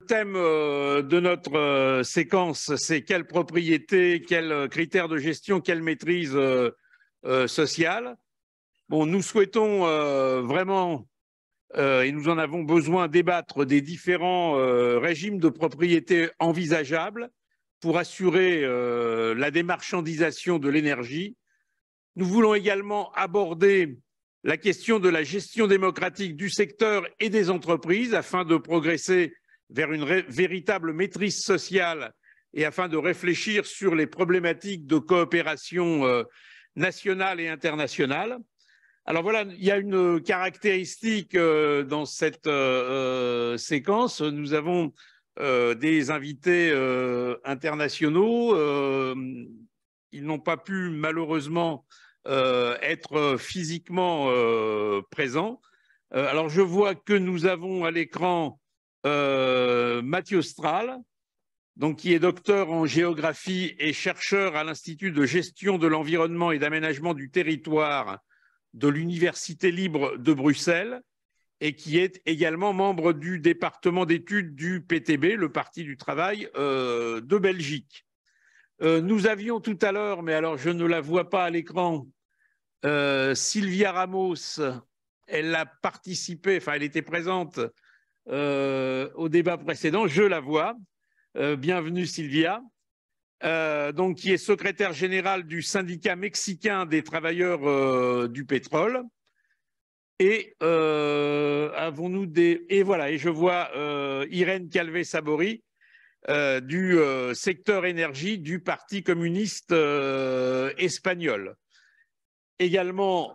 thème de notre séquence, c'est quelle propriété, quels critères de gestion, quelle maîtrise sociale. Bon, nous souhaitons vraiment, et nous en avons besoin, débattre des différents régimes de propriété envisageables pour assurer la démarchandisation de l'énergie. Nous voulons également aborder la question de la gestion démocratique du secteur et des entreprises afin de progresser vers une véritable maîtrise sociale et afin de réfléchir sur les problématiques de coopération nationale et internationale. Alors voilà, il y a une caractéristique dans cette séquence. Nous avons des invités internationaux. Ils n'ont pas pu malheureusement être physiquement présents. Alors je vois que nous avons à l'écran Mathieu Strahl, donc, qui est docteur en géographie et chercheur à l'Institut de gestion de l'environnement et d'aménagement du territoire de l'Université libre de Bruxelles et qui est également membre du département d'études du PTB, le Parti du travail de Belgique. Nous avions tout à l'heure, mais alors je ne la vois pas à l'écran, Sylvia Ramos. Elle a participé, enfin elle était présente au débat précédent, je la vois. Bienvenue Sylvia, donc, qui est secrétaire générale du syndicat mexicain des travailleurs du pétrole. Et avons-nous des... Et voilà, et je vois Irène Calvé-Sabory du secteur énergie du Parti communiste espagnol. Également,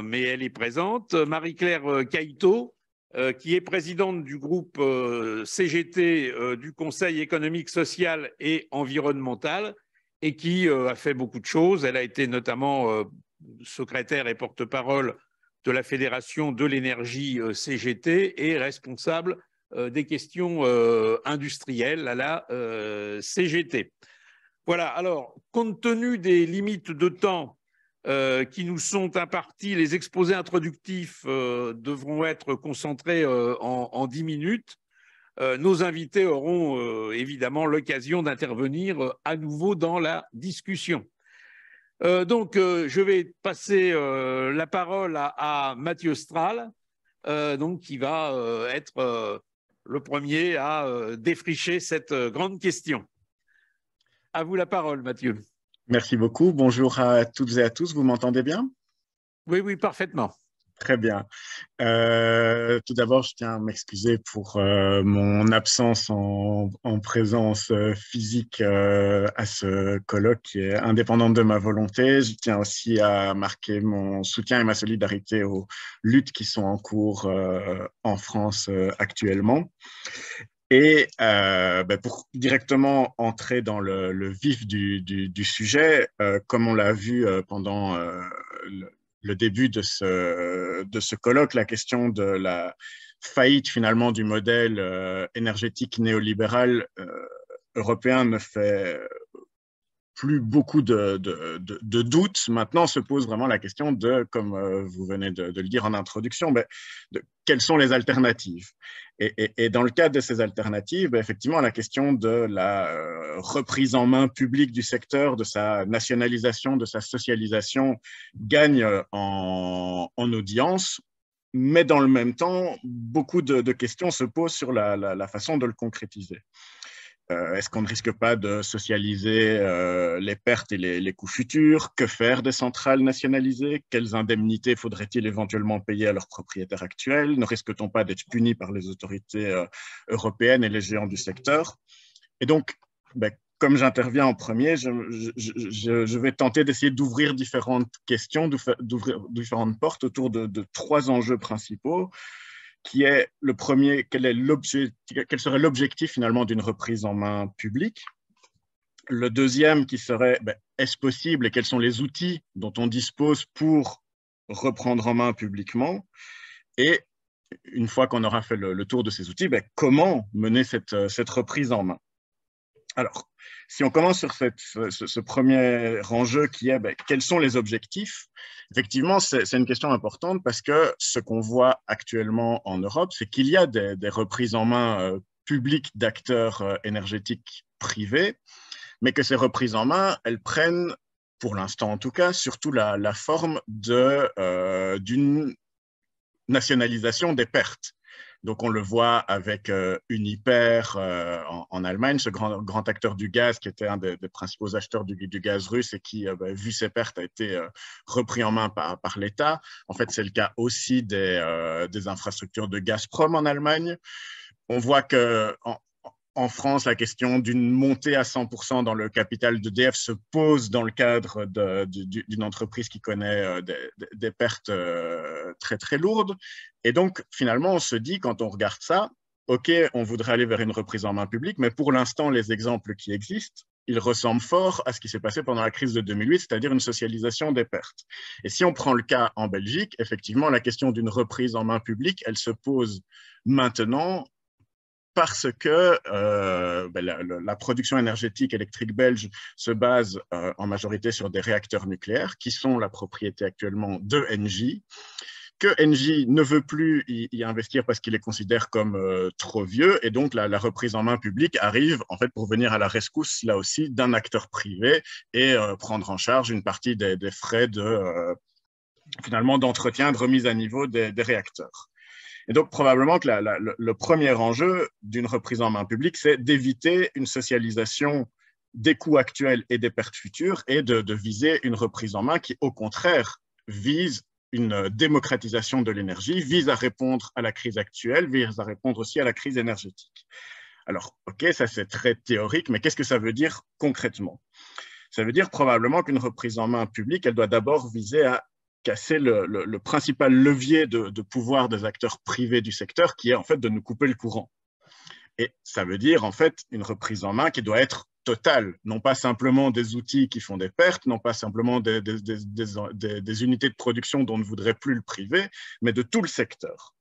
mais elle est présente, Marie-Claire Caïto, qui est présidente du groupe CGT du Conseil économique, social et environnemental et qui a fait beaucoup de choses. Elle a été notamment secrétaire et porte-parole de la Fédération de l'énergie CGT et responsable des questions industrielles à la CGT. Voilà, alors, compte tenu des limites de temps qui nous sont impartis, les exposés introductifs devront être concentrés en 10 minutes. Nos invités auront évidemment l'occasion d'intervenir à nouveau dans la discussion. Donc, je vais passer la parole à Mathieu Strahl, donc, qui va être le premier à défricher cette grande question. À vous la parole, Mathieu. Merci beaucoup. Bonjour à toutes et à tous. Vous m'entendez bien? Oui, oui, parfaitement. Très bien. Tout d'abord, je tiens à m'excuser pour mon absence en présence physique à ce colloque qui est indépendante de ma volonté. Je tiens aussi à marquer mon soutien et ma solidarité aux luttes qui sont en cours en France actuellement. Et pour directement entrer dans le vif du sujet, comme on l'a vu pendant le début de ce colloque, la question de la faillite finalement du modèle énergétique néolibéral européen ne fait plus beaucoup de doutes. Maintenant, se pose vraiment la question de, comme vous venez de le dire en introduction, de quelles sont les alternatives. Et dans le cadre de ces alternatives, effectivement, la question de la reprise en main publique du secteur, de sa nationalisation, de sa socialisation, gagne en audience. Mais dans le même temps, beaucoup de questions se posent sur la façon de le concrétiser. Est-ce qu'on ne risque pas de socialiser les pertes et les coûts futurs? Que faire des centrales nationalisées? Quelles indemnités faudrait-il éventuellement payer à leurs propriétaires actuels? Ne risque-t-on pas d'être puni par les autorités européennes et les géants du secteur? Et donc, comme j'interviens en premier, je vais tenter d'essayer d'ouvrir différentes questions, d'ouvrir différentes portes autour de trois enjeux principaux, qui est le premier, quel serait l'objectif finalement d'une reprise en main publique. Le deuxième qui serait, est-ce possible et quels sont les outils dont on dispose pour reprendre en main publiquement? Et une fois qu'on aura fait le tour de ces outils, comment mener cette reprise en main? Alors, si on commence sur ce premier enjeu qui est quels sont les objectifs, effectivement, c'est une question importante parce que ce qu'on voit actuellement en Europe, c'est qu'il y a des reprises en main publique d'acteurs énergétiques privés, mais que ces reprises en main, elles prennent, pour l'instant en tout cas, surtout la forme d'une nationalisation des pertes. Donc, on le voit avec Uniper en Allemagne, ce grand acteur du gaz qui était un des principaux acheteurs du gaz russe et qui, vu ses pertes, a été repris en main par l'État. En fait, c'est le cas aussi des infrastructures de Gazprom en Allemagne. On voit qu'en France, la question d'une montée à 100% dans le capital d'EDF se pose dans le cadre d'une entreprise qui connaît des pertes très, très lourdes. Et donc, finalement, on se dit, quand on regarde ça, OK, on voudrait aller vers une reprise en main publique, mais pour l'instant, les exemples qui existent, ils ressemblent fort à ce qui s'est passé pendant la crise de 2008, c'est-à-dire une socialisation des pertes. Et si on prend le cas en Belgique, effectivement, la question d'une reprise en main publique, elle se pose maintenant parce que la production énergétique électrique belge se base en majorité sur des réacteurs nucléaires qui sont la propriété actuellement de Engie, que Engie ne veut plus y investir parce qu'il les considère comme trop vieux, et donc la reprise en main publique arrive en fait pour venir à la rescousse, là aussi, d'un acteur privé et prendre en charge une partie des frais finalement d'entretien, de remise à niveau des réacteurs. Et donc, probablement que le premier enjeu d'une reprise en main publique, c'est d'éviter une socialisation des coûts actuels et des pertes futures et de viser une reprise en main qui, au contraire, vise une démocratisation de l'énergie, vise à répondre à la crise actuelle, vise à répondre aussi à la crise énergétique. Alors, OK, ça c'est très théorique, mais qu'est-ce que ça veut dire concrètement? Ça veut dire probablement qu'une reprise en main publique, elle doit d'abord viser à casser le principal levier de pouvoir des acteurs privés du secteur, qui est en fait de nous couper le courant. Et ça veut dire en fait une reprise en main qui doit être totale, non pas simplement des outils qui font des pertes, non pas simplement des unités de production dont ne voudrait plus le privé, mais de tout le secteur.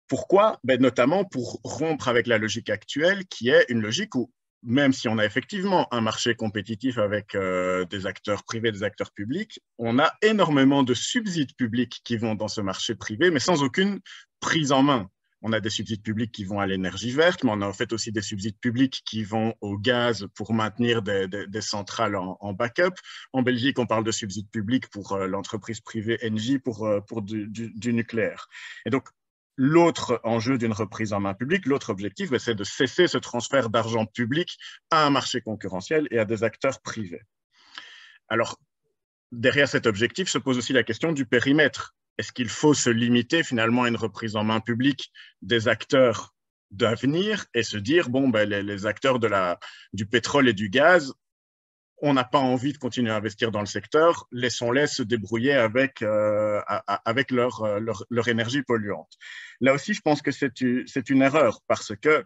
Pourquoi? Notamment pour rompre avec la logique actuelle, qui est une logique où même si on a effectivement un marché compétitif avec des acteurs privés, des acteurs publics, on a énormément de subsides publics qui vont dans ce marché privé, mais sans aucune prise en main. On a des subsides publics qui vont à l'énergie verte, mais on a en fait aussi des subsides publics qui vont au gaz pour maintenir des centrales en backup. En Belgique, on parle de subsides publics pour l'entreprise privée Engie pour du nucléaire. Et donc, l'autre enjeu d'une reprise en main publique, l'autre objectif, c'est de cesser ce transfert d'argent public à un marché concurrentiel et à des acteurs privés. Alors, derrière cet objectif se pose aussi la question du périmètre. Est-ce qu'il faut se limiter finalement à une reprise en main publique des acteurs d'avenir et se dire, bon, les acteurs du pétrole et du gaz, on n'a pas envie de continuer à investir dans le secteur, laissons-les se débrouiller avec leur énergie polluante. Là aussi, je pense que c'est une erreur parce que,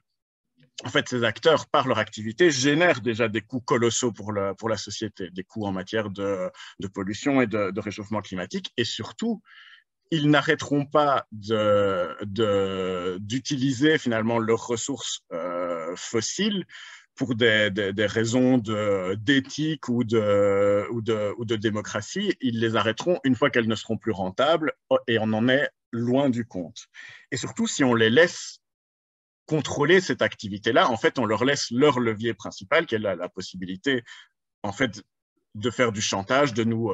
en fait, ces acteurs, par leur activité, génèrent déjà des coûts colossaux pour la société, des coûts en matière de pollution et de réchauffement climatique, et surtout, ils n'arrêteront pas d'utiliser finalement leurs ressources fossiles pour des raisons d'éthique ou de démocratie. Ils les arrêteront une fois qu'elles ne seront plus rentables, et on en est loin du compte. Et surtout, si on les laisse contrôler cette activité-là, en fait, on leur laisse leur levier principal, qui est la possibilité, en fait, de faire du chantage, de nous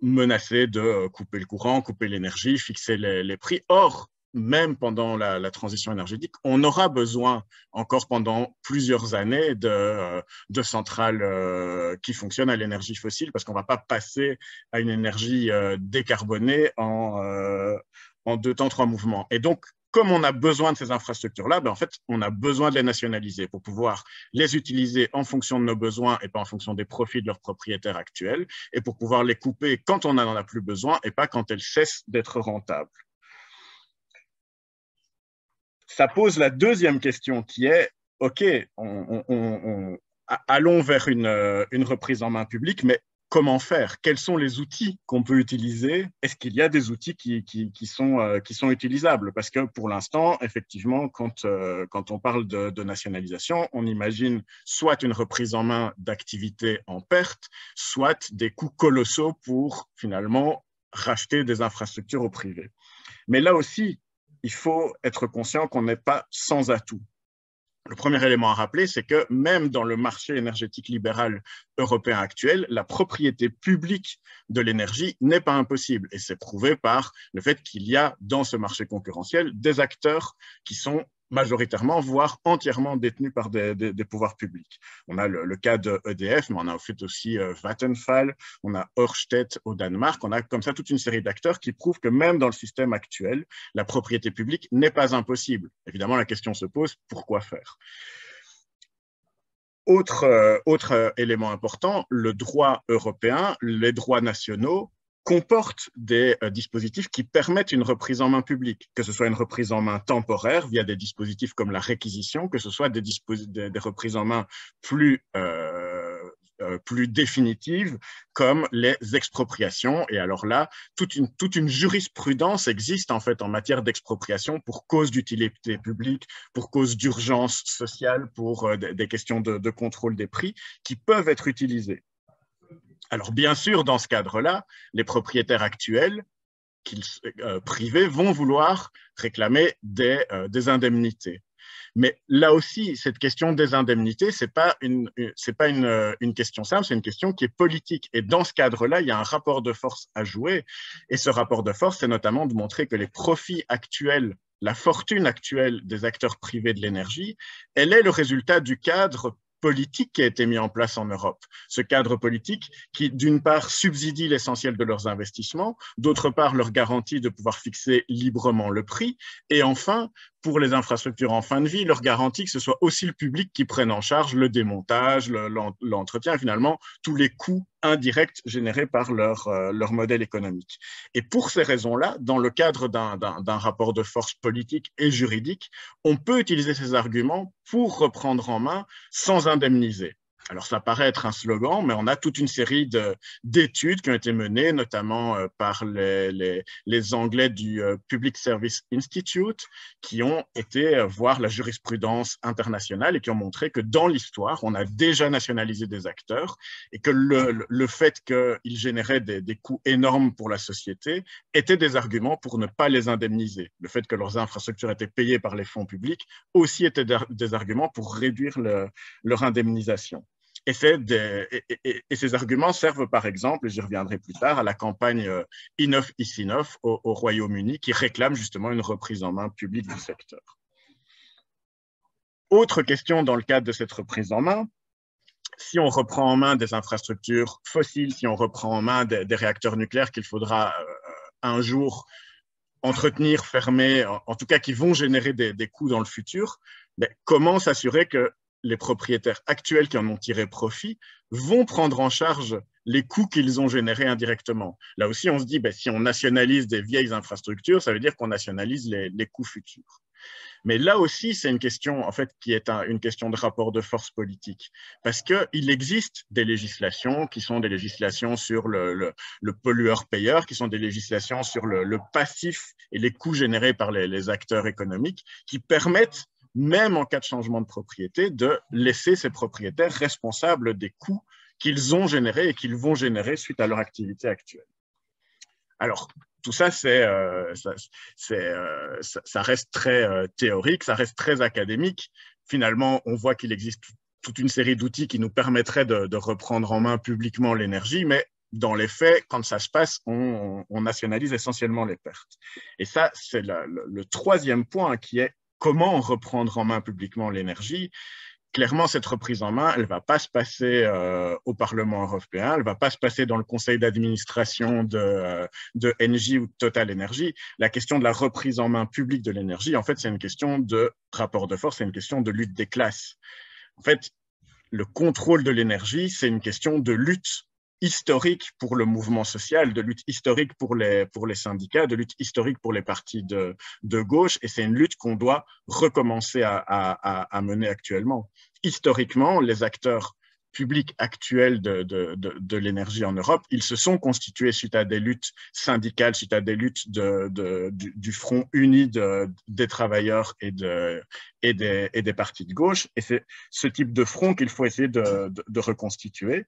menacer de couper le courant, couper l'énergie, fixer les prix. Or, même pendant la transition énergétique, on aura besoin encore pendant plusieurs années de centrales qui fonctionnent à l'énergie fossile, parce qu'on ne va pas passer à une énergie décarbonée en 2 temps, 3 mouvements. Et donc, comme on a besoin de ces infrastructures-là, en fait, on a besoin de les nationaliser pour pouvoir les utiliser en fonction de nos besoins et pas en fonction des profits de leurs propriétaires actuels, et pour pouvoir les couper quand on n'en a plus besoin et pas quand elles cessent d'être rentables. Ça pose la deuxième question qui est, OK, allons vers une reprise en main publique, mais comment faire? Quels sont les outils qu'on peut utiliser? Est-ce qu'il y a des outils qui sont utilisables? Parce que pour l'instant, effectivement, quand on parle de nationalisation, on imagine soit une reprise en main d'activités en perte, soit des coûts colossaux pour finalement racheter des infrastructures au privé. Mais là aussi, il faut être conscient qu'on n'est pas sans atout. Le premier élément à rappeler, c'est que même dans le marché énergétique libéral européen actuel, la propriété publique de l'énergie n'est pas impossible. Et c'est prouvé par le fait qu'il y a dans ce marché concurrentiel des acteurs qui sont majoritairement, voire entièrement détenus par des pouvoirs publics. On a le cas de EDF, mais on a en fait aussi Vattenfall, on a Ørsted au Danemark, on a comme ça toute une série d'acteurs qui prouvent que même dans le système actuel, la propriété publique n'est pas impossible. Évidemment, la question se pose, pourquoi faire ? Autre élément important, le droit européen, les droits nationaux comportent des dispositifs qui permettent une reprise en main publique, que ce soit une reprise en main temporaire via des dispositifs comme la réquisition, que ce soit des reprises en main plus définitives comme les expropriations. Et alors là, toute une jurisprudence existe en fait en matière d'expropriation pour cause d'utilité publique, pour cause d'urgence sociale, pour des questions de contrôle des prix qui peuvent être utilisées. Alors bien sûr, dans ce cadre-là, les propriétaires actuels privés vont vouloir réclamer des indemnités. Mais là aussi, cette question des indemnités, ce n'est pas une question simple, c'est une question qui est politique. Et dans ce cadre-là, il y a un rapport de force à jouer. Et ce rapport de force, c'est notamment de montrer que les profits actuels, la fortune actuelle des acteurs privés de l'énergie, elle est le résultat du cadre politique qui a été mis en place en Europe. Ce cadre politique qui, d'une part, subsidie l'essentiel de leurs investissements, d'autre part, leur garantit de pouvoir fixer librement le prix, et enfin, pour les infrastructures en fin de vie, leur garantit que ce soit aussi le public qui prenne en charge le démontage, l'entretien, finalement, tous les coûts indirects générés par leur modèle économique. Et pour ces raisons-là, dans le cadre d'un rapport de force politique et juridique, on peut utiliser ces arguments pour reprendre en main sans indemniser. Alors, ça paraît être un slogan, mais on a toute une série d'études qui ont été menées, notamment par les Anglais du Public Service Institute, qui ont été voir la jurisprudence internationale et qui ont montré que dans l'histoire, on a déjà nationalisé des acteurs et que le fait qu'ils généraient des coûts énormes pour la société étaient des arguments pour ne pas les indemniser. Le fait que leurs infrastructures étaient payées par les fonds publics aussi étaient des arguments pour réduire leur indemnisation. Et ces arguments servent par exemple, et j'y reviendrai plus tard, à la campagne Enough is Enough au Royaume-Uni qui réclame justement une reprise en main publique du secteur. Autre question dans le cadre de cette reprise en main, si on reprend en main des infrastructures fossiles, si on reprend en main des réacteurs nucléaires qu'il faudra un jour entretenir, fermer, en tout cas qui vont générer des coûts dans le futur, mais comment s'assurer que les propriétaires actuels qui en ont tiré profit vont prendre en charge les coûts qu'ils ont générés indirectement. Là aussi, on se dit, si on nationalise des vieilles infrastructures, ça veut dire qu'on nationalise les coûts futurs. Mais là aussi, c'est une question, en fait, qui est une question de rapport de force politique. Parce qu'il existe des législations qui sont des législations sur le pollueur-payeur, qui sont des législations sur le passif et les coûts générés par les acteurs économiques, qui permettent même en cas de changement de propriété, de laisser ces propriétaires responsables des coûts qu'ils ont générés et qu'ils vont générer suite à leur activité actuelle. Alors, tout ça, ça reste très théorique, ça reste très académique. Finalement, on voit qu'il existe toute une série d'outils qui nous permettraient de reprendre en main publiquement l'énergie, mais dans les faits, quand ça se passe, on nationalise essentiellement les pertes. Et ça, c'est le troisième point qui est comment reprendre en main publiquement l'énergie. Clairement, cette reprise en main, elle ne va pas se passer au Parlement européen, elle ne va pas se passer dans le conseil d'administration de Engie ou de Total Energy. La question de la reprise en main publique de l'énergie, en fait, c'est une question de rapport de force, c'est une question de lutte des classes. En fait, le contrôle de l'énergie, c'est une question de lutte historique pour le mouvement social, de lutte historique pour les syndicats, de lutte historique pour les partis de gauche, et c'est une lutte qu'on doit recommencer à mener actuellement. Historiquement, les acteurs publics actuels de l'énergie en Europe, ils se sont constitués suite à des luttes syndicales, suite à des luttes du front uni des travailleurs et des partis de gauche, et c'est ce type de front qu'il faut essayer de reconstituer.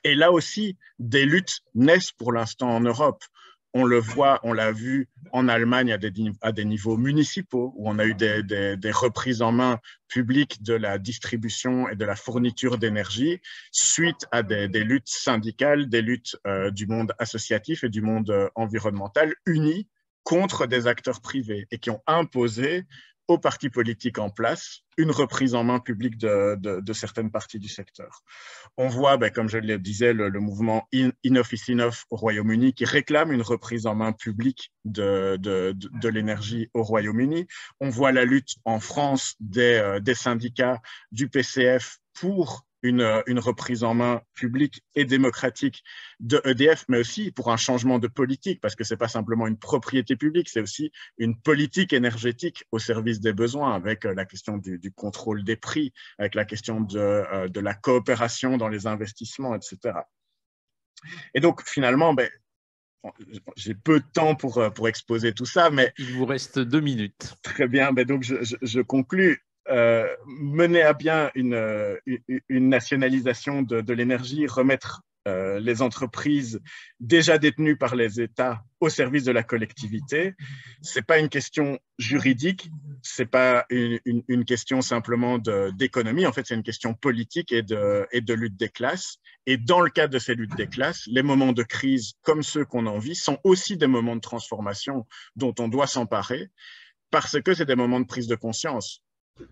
Et là aussi, des luttes naissent pour l'instant en Europe. On le voit, on l'a vu en Allemagne à des niveaux municipaux, où on a eu des reprises en main publiques de la distribution et de la fourniture d'énergie suite à des luttes syndicales, des luttes du monde associatif et du monde environnemental unis contre des acteurs privés et qui ont imposé aux partis politiques en place une reprise en main publique de certaines parties du secteur. On voit, comme je le disais, le mouvement Enough is Enough au Royaume-Uni qui réclame une reprise en main publique de l'énergie au Royaume-Uni. On voit la lutte en France des syndicats du PCF pour une reprise en main publique et démocratique de EDF, mais aussi pour un changement de politique, parce que ce n'est pas simplement une propriété publique, c'est aussi une politique énergétique au service des besoins, avec la question du contrôle des prix, avec la question de la coopération dans les investissements, etc. Et donc, finalement, j'ai peu de temps pour exposer tout ça, mais... Il vous reste 2 minutes. Très bien, donc je conclus. Mener à bien une nationalisation de l'énergie, remettre les entreprises déjà détenues par les États au service de la collectivité. Ce n'est pas une question juridique, ce n'est pas une question simplement d'économie, en fait c'est une question politique et de lutte des classes. Et dans le cadre de ces luttes des classes, les moments de crise comme ceux qu'on en vit sont aussi des moments de transformation dont on doit s'emparer parce que c'est des moments de prise de conscience.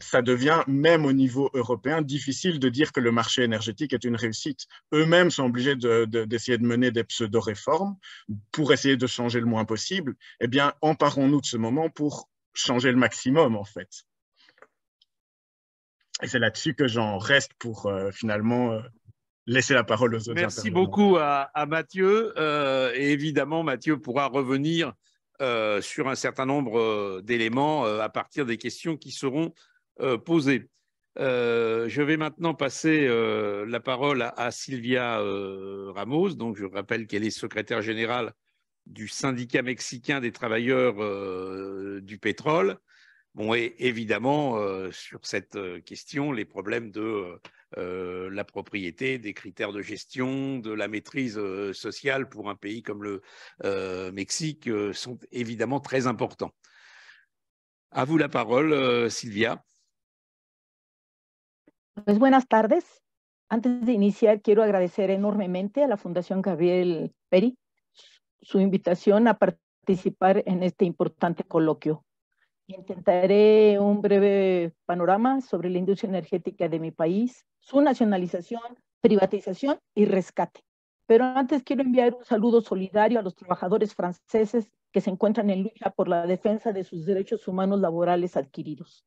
Ça devient, même au niveau européen, difficile de dire que le marché énergétique est une réussite. Eux-mêmes sont obligés d'essayer de mener des pseudo-réformes pour essayer de changer le moins possible. Eh bien, emparons-nous de ce moment pour changer le maximum, en fait. Et c'est là-dessus que j'en reste pour finalement laisser la parole aux autres intervenants. Merci beaucoup à Mathieu. Et évidemment, Mathieu pourra revenir sur un certain nombre d'éléments à partir des questions qui seront posées. Je vais maintenant passer la parole à Sylvia Ramos. Donc, je rappelle qu'elle est secrétaire générale du syndicat mexicain des travailleurs du pétrole. Bon, et évidemment, sur cette question, les problèmes de la propriété, des critères de gestion, de la maîtrise sociale pour un pays comme le Mexique sont évidemment très importants. À vous la parole, Sylvia. Pues buenas tardes. Antes de iniciar, quiero agradecer enormemente a la Fundación Gabriel Peri su invitación a participar en este importante coloquio. Intentaré un breve panorama sobre la industria energética de mi país, su nacionalización, privatización y rescate. Pero antes quiero enviar un saludo solidario a los trabajadores franceses que se encuentran en lucha por la defensa de sus derechos humanos laborales adquiridos.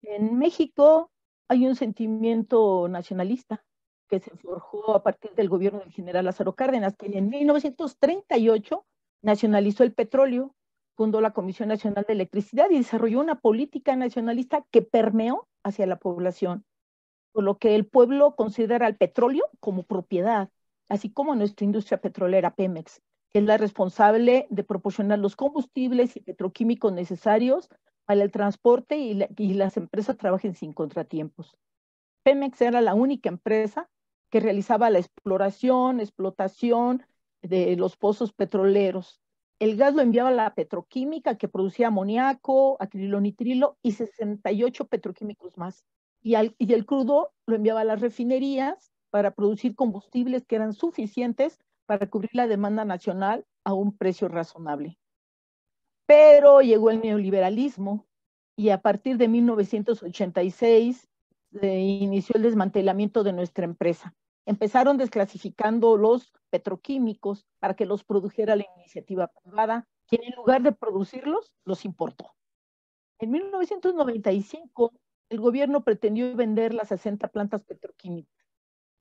En México hay un sentimiento nacionalista que se forjó a partir del gobierno del general Lázaro Cárdenas, que en 1938 nacionalizó el petróleo, fundó la Comisión Nacional de Electricidad y desarrolló una política nacionalista que permeó hacia la población, por lo que el pueblo considera el petróleo como propiedad, así como nuestra industria petrolera Pemex, que es la responsable de proporcionar los combustibles y petroquímicos necesarios para el transporte y las empresas trabajen sin contratiempos. Pemex era la única empresa que realizaba la exploración, explotación de los pozos petroleros. El gas lo enviaba a la petroquímica que producía amoníaco, acrilonitrilo y 68 petroquímicos más. Y el crudo lo enviaba a las refinerías para producir combustibles que eran suficientes para cubrir la demanda nacional a un precio razonable. Pero llegó el neoliberalismo y a partir de 1986 se inició el desmantelamiento de nuestra empresa. Empezaron desclasificando los petroquímicos para que los produjera la iniciativa privada, quien en lugar de producirlos, los importó. En 1995, el gobierno pretendió vender las 60 plantas petroquímicas.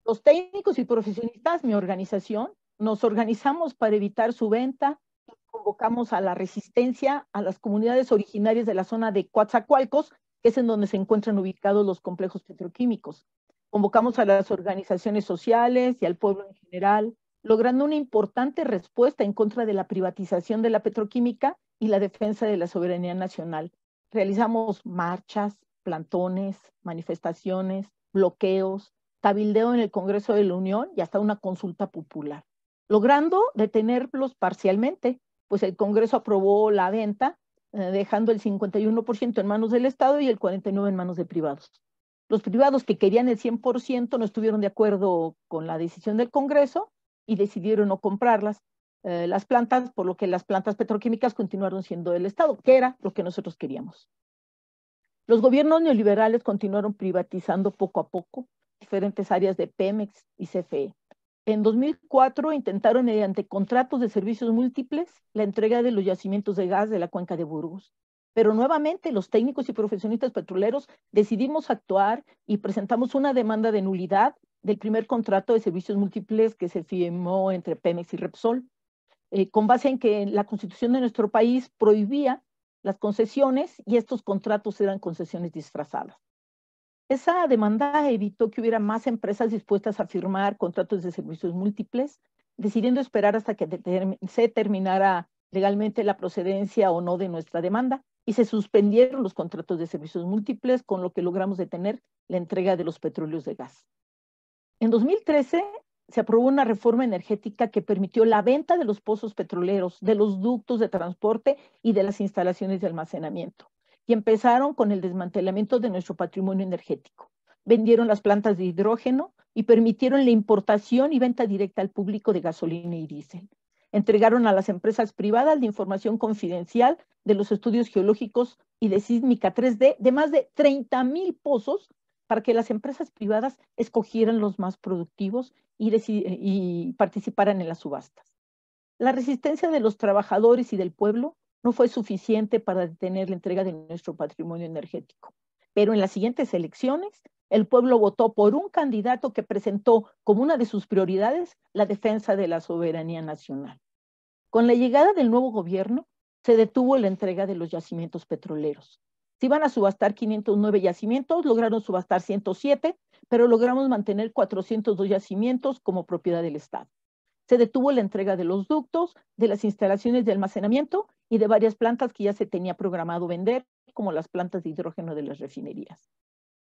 Los técnicos y profesionistas, mi organización, nos organizamos para evitar su venta y convocamos a la resistencia a las comunidades originarias de la zona de Coatzacoalcos, que es en donde se encuentran ubicados los complejos petroquímicos. Convocamos a las organizaciones sociales y al pueblo en general, logrando una importante respuesta en contra de la privatización de la petroquímica y la defensa de la soberanía nacional. Realizamos marchas, plantones, manifestaciones, bloqueos, cabildeo en el Congreso de la Unión y hasta una consulta popular. logrando detenerlos parcialmente, pues el Congreso aprobó la venta, dejando el 51% en manos del Estado y el 49% en manos de privados. Los privados que querían el 100% no estuvieron de acuerdo con la decisión del Congreso y decidieron no comprarlas, las plantas, por lo que las plantas petroquímicas continuaron siendo del Estado, que era lo que nosotros queríamos. Los gobiernos neoliberales continuaron privatizando poco a poco diferentes áreas de Pemex y CFE. En 2004 intentaron, mediante contratos de servicios múltiples, la entrega de los yacimientos de gas de la cuenca de Burgos. Pero nuevamente los técnicos y profesionistas petroleros decidimos actuar y presentamos una demanda de nulidad del primer contrato de servicios múltiples que se firmó entre Pemex y Repsol, con base en que la Constitución de nuestro país prohibía las concesiones y estos contratos eran concesiones disfrazadas. Esa demanda evitó que hubiera más empresas dispuestas a firmar contratos de servicios múltiples, decidiendo esperar hasta que se terminara legalmente la procedencia o no de nuestra demanda, y se suspendieron los contratos de servicios múltiples, con lo que logramos detener la entrega de los petróleos de gas. En 2013 se aprobó una reforma energética que permitió la venta de los pozos petroleros, de los ductos de transporte y de las instalaciones de almacenamiento. Y empezaron con el desmantelamiento de nuestro patrimonio energético. Vendieron las plantas de hidrógeno y permitieron la importación y venta directa al público de gasolina y diésel. Entregaron a las empresas privadas la información confidencial de los estudios geológicos y de sísmica 3D de más de 30,000 pozos para que las empresas privadas escogieran los más productivos y participaran en las subastas. La resistencia de los trabajadores y del pueblo no fue suficiente para detener la entrega de nuestro patrimonio energético. Pero en las siguientes elecciones, el pueblo votó por un candidato que presentó como una de sus prioridades la defensa de la soberanía nacional. Con la llegada del nuevo gobierno, se detuvo la entrega de los yacimientos petroleros. Se iban a subastar 509 yacimientos, lograron subastar 107, pero logramos mantener 402 yacimientos como propiedad del Estado. Se detuvo la entrega de los ductos, de las instalaciones de almacenamiento y de varias plantas que ya se tenía programado vender, como las plantas de hidrógeno de las refinerías.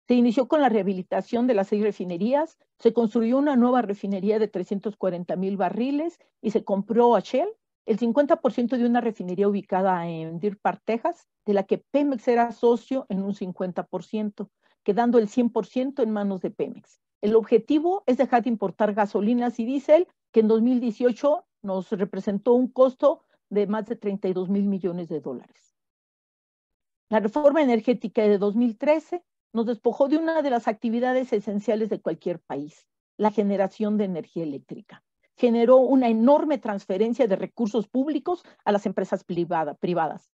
Se inició con la rehabilitación de las 6 refinerías, se construyó una nueva refinería de 340,000 barriles y se compró a Shell el 50% de una refinería ubicada en Deer Park, Texas, de la que Pemex era socio en un 50%, quedando el 100% en manos de Pemex. El objetivo es dejar de importar gasolinas y diésel, que en 2018 nos representó un costo de más de 32,000 millones de dólares. La reforma energética de 2013 nos despojó de una de las actividades esenciales de cualquier país, la generación de energía eléctrica. Generó una enorme transferencia de recursos públicos a las empresas privadas.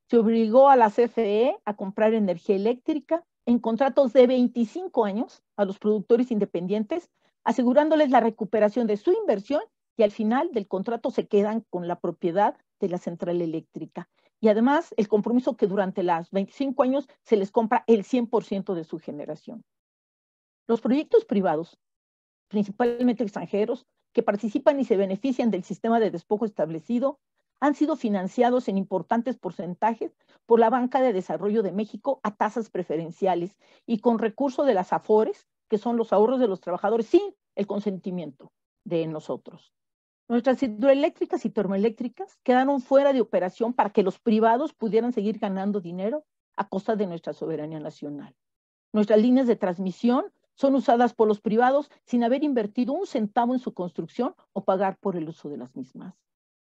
Se obligó a la CFE a comprar energía eléctrica en contratos de 25 años a los productores independientes, asegurándoles la recuperación de su inversión y al final del contrato se quedan con la propiedad de la central eléctrica. Y además el compromiso que durante los 25 años se les compra el 100% de su generación. Los proyectos privados, principalmente extranjeros, que participan y se benefician del sistema de despojo establecido, han sido financiados en importantes porcentajes por la Banca de Desarrollo de México a tasas preferenciales y con recurso de las AFORES, que son los ahorros de los trabajadores, sin el consentimiento de nosotros. Nuestras hidroeléctricas y termoeléctricas quedaron fuera de operación para que los privados pudieran seguir ganando dinero a costa de nuestra soberanía nacional. Nuestras líneas de transmisión son usadas por los privados sin haber invertido un centavo en su construcción o pagar por el uso de las mismas.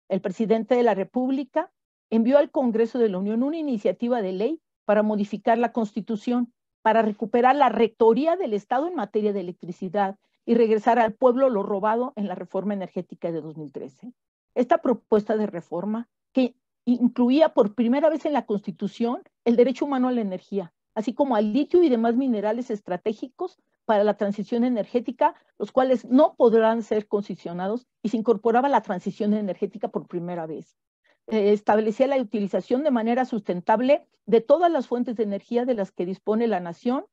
El presidente de la República envió al Congreso de la Unión una iniciativa de ley para modificar la Constitución, para recuperar la rectoría del Estado en materia de electricidad y regresar al pueblo lo robado en la reforma energética de 2013. Esta propuesta de reforma, que incluía por primera vez en la Constitución el derecho humano a la energía, así como al litio y demás minerales estratégicos para la transición energética, los cuales no podrán ser concesionados, y se incorporaba la transición energética por primera vez. Establecía la utilización de manera sustentable de todas las fuentes de energía de las que dispone la nación,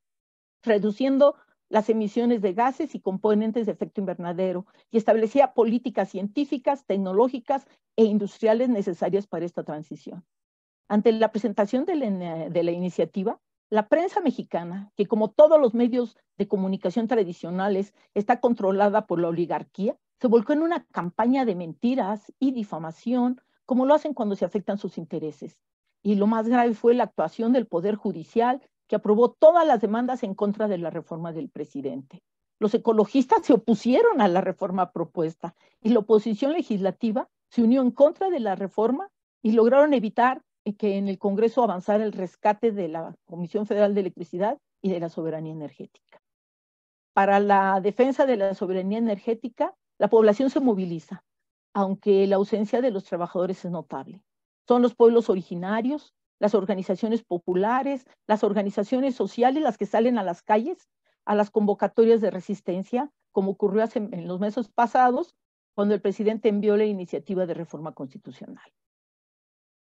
reduciendo las emisiones de gases y componentes de efecto invernadero, y establecía políticas científicas, tecnológicas e industriales necesarias para esta transición. Ante la presentación de la iniciativa, la prensa mexicana, que como todos los medios de comunicación tradicionales está controlada por la oligarquía, se volcó en una campaña de mentiras y difamación, como lo hacen cuando se afectan sus intereses. Y lo más grave fue la actuación del Poder Judicial, que aprobó todas las demandas en contra de la reforma del presidente. Los ecologistas se opusieron a la reforma propuesta y la oposición legislativa se unió en contra de la reforma y lograron evitar que en el Congreso avanzara el rescate de la Comisión Federal de Electricidad y de la soberanía energética. Para la defensa de la soberanía energética, la población se moviliza, aunque la ausencia de los trabajadores es notable. Son los pueblos originarios, las organizaciones populares, las organizaciones sociales las que salen a las calles, a las convocatorias de resistencia, como ocurrió en los meses pasados, cuando el presidente envió la iniciativa de reforma constitucional.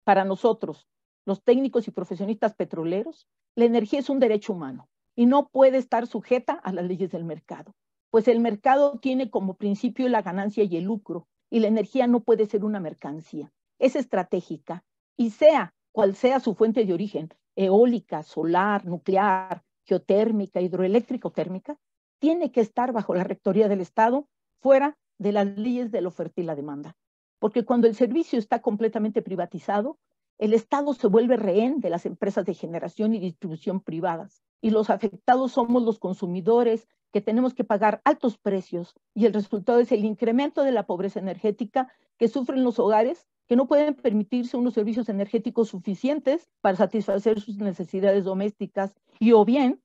Para nosotros, los técnicos y profesionistas petroleros, la energía es un derecho humano y no puede estar sujeta a las leyes del mercado, pues el mercado tiene como principio la ganancia y el lucro, y la energía no puede ser una mercancía. Es estratégica, y sea cual sea su fuente de origen, eólica, solar, nuclear, geotérmica, hidroeléctrica o térmica, tiene que estar bajo la rectoría del Estado, fuera de las leyes de la oferta y la demanda. Porque cuando el servicio está completamente privatizado, el Estado se vuelve rehén de las empresas de generación y distribución privadas, y los afectados somos los consumidores, que tenemos que pagar altos precios, y el resultado es el incremento de la pobreza energética que sufren los hogares que no pueden permitirse unos servicios energéticos suficientes para satisfacer sus necesidades domésticas, y o bien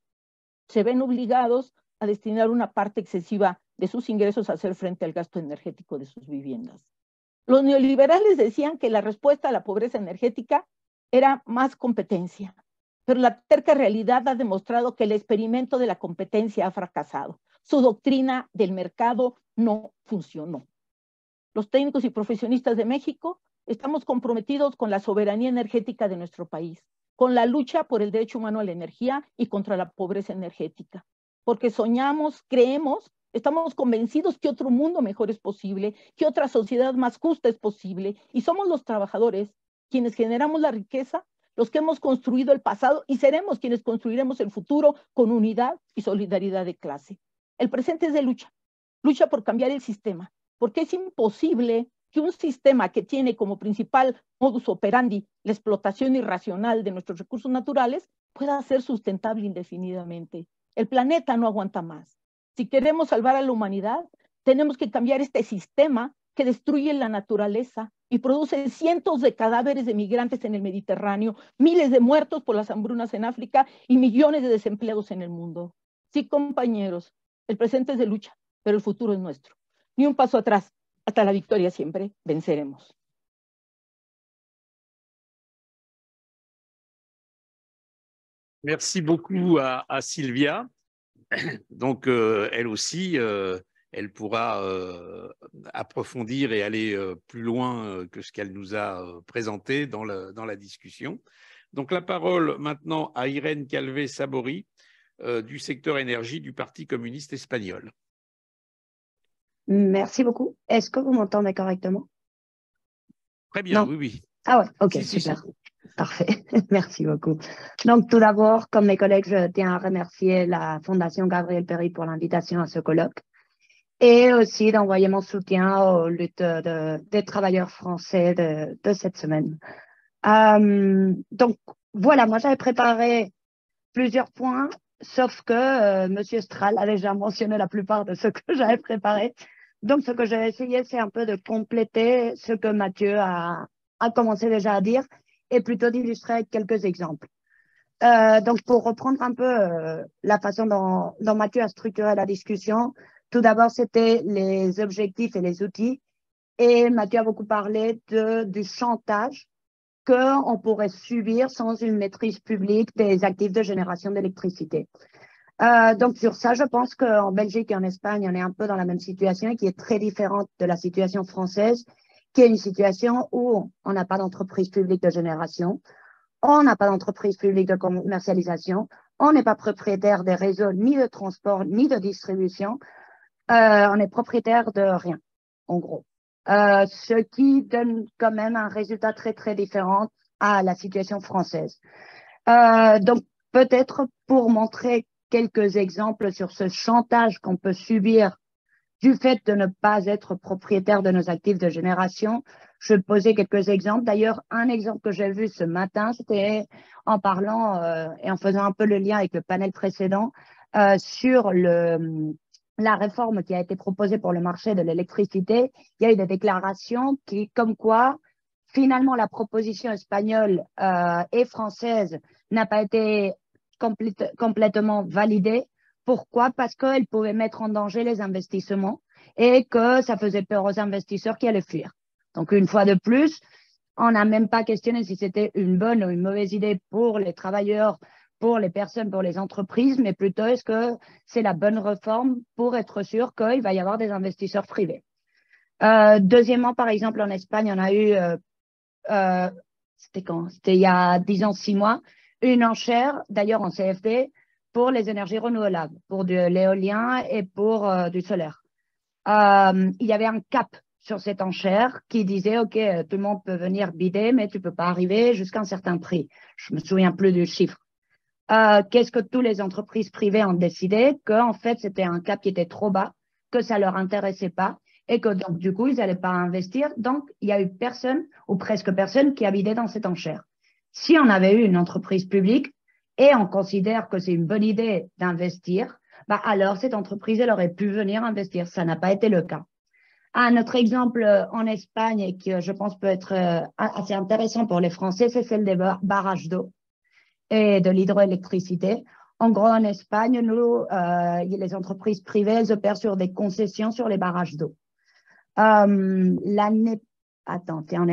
se ven obligados a destinar una parte excesiva de sus ingresos a hacer frente al gasto energético de sus viviendas. Los neoliberales decían que la respuesta a la pobreza energética era más competencia, pero la terca realidad ha demostrado que el experimento de la competencia ha fracasado. Su doctrina del mercado no funcionó. Los técnicos y profesionistas de México estamos comprometidos con la soberanía energética de nuestro país, con la lucha por el derecho humano a la energía y contra la pobreza energética, porque soñamos, creemos, estamos convencidos que otro mundo mejor es posible, que otra sociedad más justa es posible, y somos los trabajadores quienes generamos la riqueza, los que hemos construido el pasado, y seremos quienes construiremos el futuro con unidad y solidaridad de clase. El presente es de lucha, lucha por cambiar el sistema, porque es imposible que un sistema que tiene como principal modus operandi la explotación irracional de nuestros recursos naturales pueda ser sustentable indefinidamente. El planeta no aguanta más. Si queremos salvar a la humanidad, tenemos que cambiar este sistema que destruye la naturaleza y produce cientos de cadáveres de migrantes en el Mediterráneo, miles de muertos por las hambrunas en África y millones de desempleados en el mundo. Sí, compañeros, el presente es de lucha, pero el futuro es nuestro. Ni un paso atrás, hasta la victoria siempre venceremos. Merci beaucoup à Sylvia. Donc, elle aussi, elle pourra approfondir et aller plus loin que ce qu'elle nous a présenté dans la discussion. Donc, la parole maintenant à Irene Calvé-Sabori du secteur énergie du Parti communiste espagnol. Merci beaucoup. Est-ce que vous m'entendez correctement? Très bien, non. Oui, oui. Ah ouais, ok, Si, super. si. Parfait, merci beaucoup. Donc tout d'abord, comme mes collègues, je tiens à remercier la Fondation Gabriel Péri pour l'invitation à ce colloque et aussi d'envoyer mon soutien aux luttes des travailleurs français de cette semaine. Donc voilà, moi j'avais préparé plusieurs points, sauf que Monsieur Stral a déjà mentionné la plupart de ce que j'avais préparé. Donc ce que j'ai essayé, c'est un peu de compléter ce que Mathieu a commencé déjà à dire, et plutôt d'illustrer avec quelques exemples. Donc, pour reprendre un peu la façon dont Mathieu a structuré la discussion, tout d'abord, c'était les objectifs et les outils. Et Mathieu a beaucoup parlé du chantage qu'on pourrait subir sans une maîtrise publique des actifs de génération d'électricité. Donc, sur ça, je pense qu'en Belgique et en Espagne, on est un peu dans la même situation qui est très différente de la situation française, qui est une situation où on n'a pas d'entreprise publique de génération, on n'a pas d'entreprise publique de commercialisation, on n'est pas propriétaire des réseaux ni de transport ni de distribution, on est propriétaire de rien, en gros. Ce qui donne quand même un résultat très, très différent à la situation française. Donc, peut-être pour montrer quelques exemples sur ce chantage qu'on peut subir du fait de ne pas être propriétaire de nos actifs de génération. Je posais quelques exemples. D'ailleurs, un exemple que j'ai vu ce matin, c'était en parlant et en faisant un peu le lien avec le panel précédent sur la réforme qui a été proposée pour le marché de l'électricité. Il y a eu des déclarations qui, comme quoi, finalement, la proposition espagnole et française n'a pas été complètement validée. Pourquoi? Parce qu'elle pouvait mettre en danger les investissements et que ça faisait peur aux investisseurs qui allaient fuir. Donc, une fois de plus, on n'a même pas questionné si c'était une bonne ou une mauvaise idée pour les travailleurs, pour les personnes, pour les entreprises, mais plutôt est-ce que c'est la bonne réforme pour être sûr qu'il va y avoir des investisseurs privés. Deuxièmement, par exemple, en Espagne, on a eu, c'était quand? C'était il y a 10 ans, 6 mois, une enchère, d'ailleurs en CFD, pour les énergies renouvelables, pour de l'éolien et pour du solaire. Il y avait un cap sur cette enchère qui disait, OK, tout le monde peut venir bider, mais tu ne peux pas arriver jusqu'à un certain prix. Je ne me souviens plus du chiffre. Qu'est-ce que toutes les entreprises privées ont décidé? Qu'en fait, c'était un cap qui était trop bas, que ça ne leur intéressait pas et que donc, du coup, ils n'allaient pas investir. Donc, il y a eu personne ou presque personne qui a bidé dans cette enchère. Si on avait eu une entreprise publique et on considère que c'est une bonne idée d'investir, bah alors cette entreprise, elle aurait pu venir investir. Ça n'a pas été le cas. Un autre exemple en Espagne et qui, je pense, peut être assez intéressant pour les Français, c'est celle des barrages d'eau et de l'hydroélectricité. En gros, en Espagne, nous, les entreprises privées, elles opèrent sur des concessions sur les barrages d'eau. On est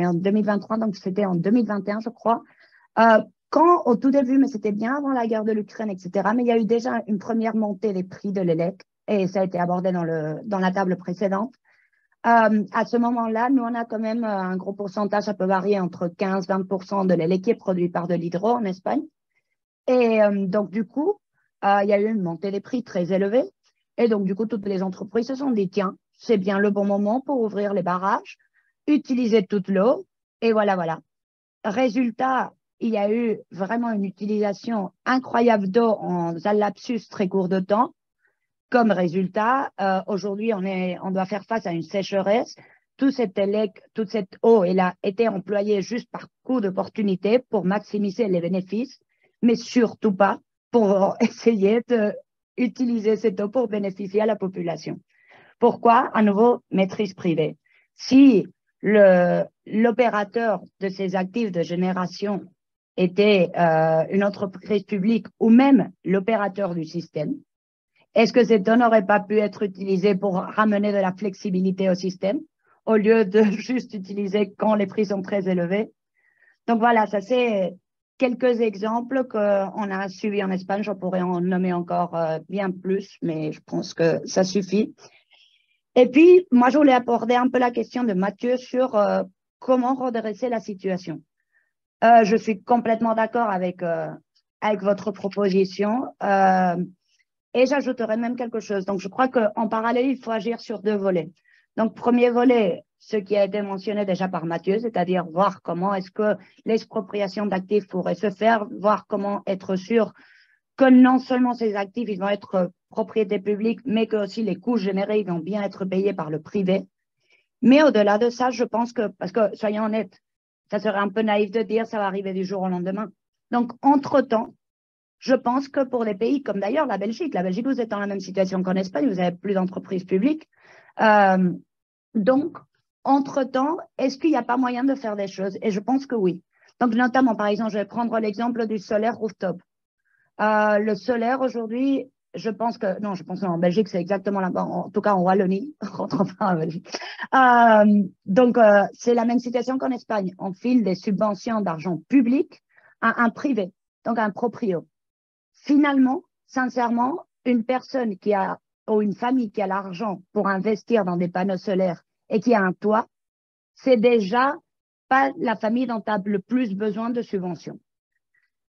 en 2023, donc c'était en 2021, je crois. Quand, au tout début, mais c'était bien avant la guerre de l'Ukraine, etc., mais il y a eu déjà une première montée des prix de l'élec, et ça a été abordé dans la table précédente. À ce moment-là, nous, on a quand même un gros pourcentage, ça peut varier entre 15-20% de l'élec qui est produit par de l'hydro en Espagne. Et donc, du coup, il y a eu une montée des prix très élevée. Et donc, du coup, toutes les entreprises se sont dit, tiens, c'est bien le bon moment pour ouvrir les barrages, utiliser toute l'eau, et voilà. Résultat, il y a eu vraiment une utilisation incroyable d'eau en un lapsus très court de temps. Comme résultat, aujourd'hui, on doit faire face à une sécheresse. Toute cette eau, elle a été employée juste par coup d'opportunité pour maximiser les bénéfices, mais surtout pas pour essayer d'utiliser cette eau pour bénéficier à la population. Pourquoi? À nouveau, maîtrise privée. Si l'opérateur de ces actifs de génération était une entreprise publique ou même l'opérateur du système, est-ce que cette eau n'aurait pas pu être utilisée pour ramener de la flexibilité au système au lieu de juste utiliser quand les prix sont très élevés? Donc voilà, ça c'est quelques exemples qu'on a suivis en Espagne. Je pourrais en nommer encore bien plus, mais je pense que ça suffit. Et puis, moi, je voulais aborder un peu la question de Mathieu sur comment redresser la situation. Je suis complètement d'accord avec votre proposition. Et j'ajouterais même quelque chose. Donc, je crois qu'en parallèle, il faut agir sur deux volets. Donc, premier volet, ce qui a été mentionné déjà par Mathieu, c'est-à-dire voir comment est-ce que l'expropriation d'actifs pourrait se faire, voir comment être sûr que non seulement ces actifs, ils vont être propriété publique, mais que aussi les coûts générés, ils vont bien être payés par le privé. Mais au-delà de ça, je pense que, parce que, soyons honnêtes, ça serait un peu naïf de dire ça va arriver du jour au lendemain. Donc, entre-temps, je pense que pour des pays comme d'ailleurs la Belgique, vous êtes dans la même situation qu'en Espagne, vous n'avez plus d'entreprises publiques. Donc, entre-temps, est-ce qu'il n'y a pas moyen de faire des choses? Et je pense que oui. Donc, notamment, par exemple, je vais prendre l'exemple du solaire rooftop. Le solaire, aujourd'hui, je pense qu'en Belgique, c'est exactement là-bas, en tout cas en Wallonie, rentrons pas en Belgique. Donc, c'est la même situation qu'en Espagne. On file des subventions d'argent public à un privé, donc à un proprio. Finalement, sincèrement, une personne ou une famille qui a l'argent pour investir dans des panneaux solaires et qui a un toit, c'est déjà pas la famille dont tu as le plus besoin de subventions.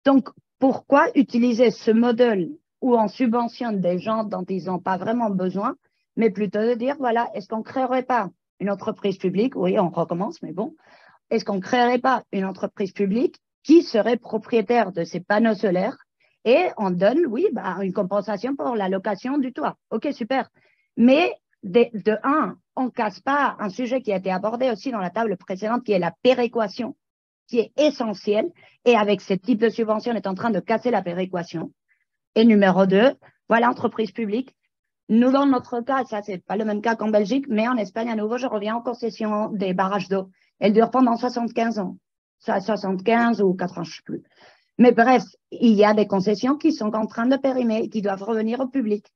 Donc, pourquoi utiliser ce modèle où on subventionne des gens dont ils n'ont pas vraiment besoin, mais plutôt de dire, voilà, est-ce qu'on ne créerait pas une entreprise publique? Oui, on recommence, mais bon. Est-ce qu'on ne créerait pas une entreprise publique qui serait propriétaire de ces panneaux solaires et on donne, oui, une compensation pour la location du toit. OK, super. Mais on ne casse pas un sujet qui a été abordé aussi dans la table précédente, qui est la péréquation, qui est essentielle. Et avec ce type de subvention, on est en train de casser la péréquation. Et numéro 2, voilà, entreprise publique. Nous, dans notre cas, ça, c'est pas le même cas qu'en Belgique, mais en Espagne, à nouveau, je reviens en concession des barrages d'eau. Elle dure pendant 75 ans. Soit 75 ou 4 ans, je ne sais plus. Mais bref, il y a des concessions qui sont en train de périmer, qui doivent revenir au public.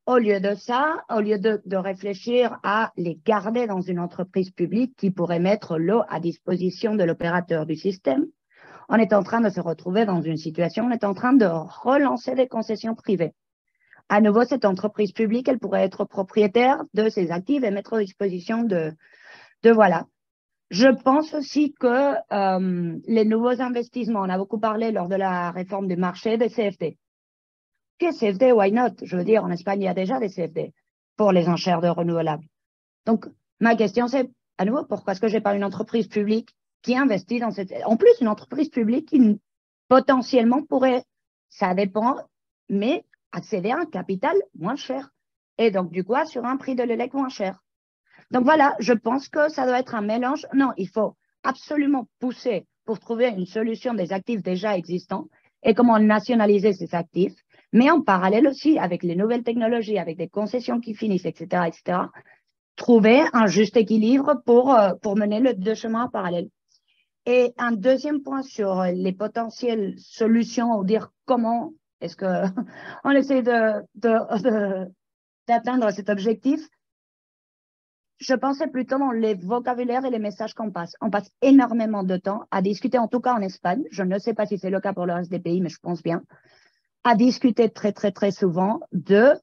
Au lieu de ça, au lieu de réfléchir à les garder dans une entreprise publique qui pourrait mettre l'eau à disposition de l'opérateur du système, on est en train de se retrouver dans une situation, on est en train de relancer des concessions privées. À nouveau, cette entreprise publique, elle pourrait être propriétaire de ses actifs et mettre à disposition de voilà. Je pense aussi que les nouveaux investissements, on a beaucoup parlé lors de la réforme du marché des CFD. Que CFD, why not? Je veux dire, en Espagne, il y a déjà des CFD pour les enchères de renouvelables. Donc, ma question, c'est, à nouveau, pourquoi est-ce que je n'ai pas une entreprise publique qui investit dans cette... En plus, une entreprise publique qui potentiellement pourrait, ça dépend, mais accéder à un capital moins cher. Et donc, du coup, sur un prix de l'élec moins cher. Donc, voilà, je pense que ça doit être un mélange. Non, il faut absolument pousser pour trouver une solution des actifs déjà existants et comment nationaliser ces actifs. Mais en parallèle aussi, avec les nouvelles technologies, avec des concessions qui finissent, etc., trouver un juste équilibre pour mener les deux chemins en parallèle. Et un deuxième point sur les potentielles solutions, ou dire comment est-ce qu'on essaie d'atteindre cet objectif. Je pensais plutôt dans les vocabulaires et les messages qu'on passe. On passe énormément de temps à discuter, en tout cas en Espagne. Je ne sais pas si c'est le cas pour le reste des pays, mais je pense bien. À discuter très, très, très souvent de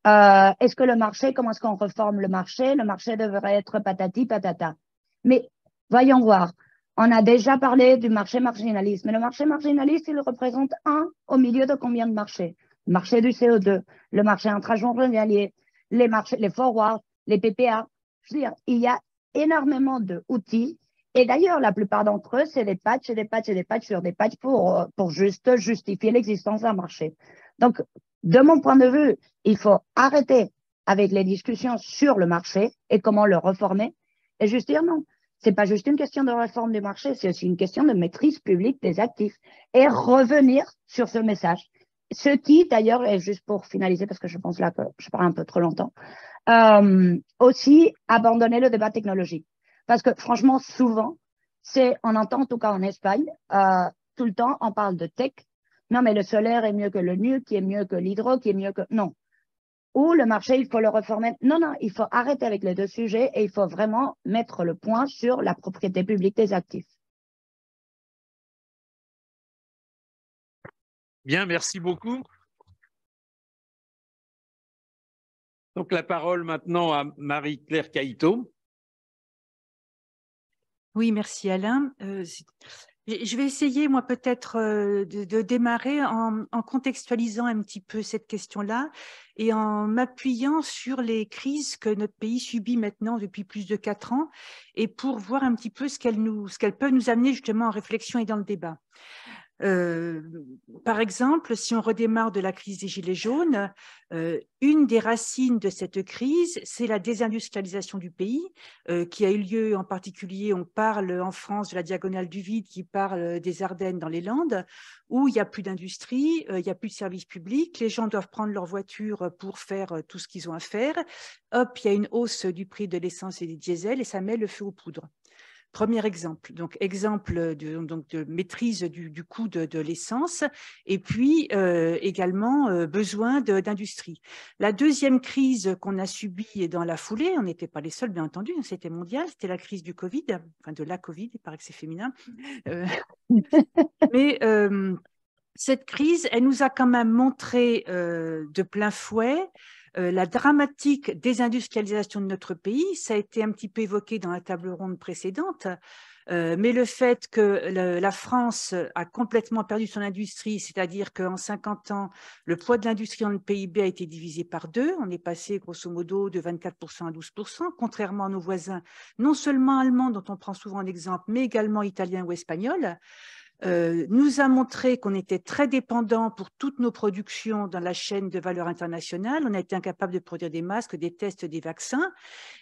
est-ce que le marché, comment est-ce qu'on reforme le marché devrait être patati patata. Mais voyons voir, on a déjà parlé du marché marginaliste, mais le marché marginaliste, il représente un au milieu de combien de marchés? Le marché du CO2, le marché intrajournalier, les marchés, les forwards, les PPA. Je veux dire, il y a énormément d'outils. Et d'ailleurs, la plupart d'entre eux, c'est des patchs et des patchs et des patchs sur des patchs pour juste justifier l'existence d'un marché. Donc, de mon point de vue, il faut arrêter avec les discussions sur le marché et comment le reformer et juste dire non. C'est pas juste une question de réforme du marché, c'est aussi une question de maîtrise publique des actifs et revenir sur ce message. Ce qui, d'ailleurs, et juste pour finaliser, parce que je pense là que je parle un peu trop longtemps, aussi abandonner le débat technologique. Parce que franchement, souvent, on entend en tout cas en Espagne, tout le temps, on parle de tech. Non, mais le solaire est mieux que le nuc, qui est mieux que l'hydro, qui est mieux que... Non. Ou le marché, il faut le reformer. Non, non, il faut arrêter avec les deux sujets et il faut vraiment mettre le point sur la propriété publique des actifs. Bien, merci beaucoup. Donc, la parole maintenant à Marie-Claire Caïto. Oui, merci Alain. Je vais essayer, moi, peut-être de démarrer en contextualisant un petit peu cette question-là et en m'appuyant sur les crises que notre pays subit maintenant depuis plus de 4 ans et pour voir un petit peu ce qu'elles peuvent nous amener justement en réflexion et dans le débat. Par exemple, si on redémarre de la crise des Gilets jaunes, une des racines de cette crise, c'est la désindustrialisation du pays qui a eu lieu en particulier, on parle en France de la diagonale du vide qui parle des Ardennes dans les Landes, où il n'y a plus d'industrie, il n'y a plus de services publics, les gens doivent prendre leur voiture pour faire tout ce qu'ils ont à faire. Hop, il y a une hausse du prix de l'essence et des diesels et ça met le feu aux poudres. Premier exemple, donc exemple de maîtrise du coût de l'essence et puis également besoin d'industrie. La deuxième crise qu'on a subie dans la foulée, on n'était pas les seuls bien entendu, c'était mondial, c'était la crise du Covid, enfin de la Covid, il paraît que c'est féminin. Mais cette crise, elle nous a quand même montré de plein fouet la dramatique désindustrialisation de notre pays. Ça a été un petit peu évoqué dans la table ronde précédente, mais le fait que la France a complètement perdu son industrie, c'est-à-dire qu'en 50 ans, le poids de l'industrie dans le PIB a été divisé par 2. On est passé grosso modo de 24% à 12%, contrairement à nos voisins, non seulement allemands, dont on prend souvent l'exemple, mais également italiens ou espagnols. nous a montré qu'on était très dépendant pour toutes nos productions dans la chaîne de valeur internationale. On a été incapable de produire des masques, des tests, des vaccins,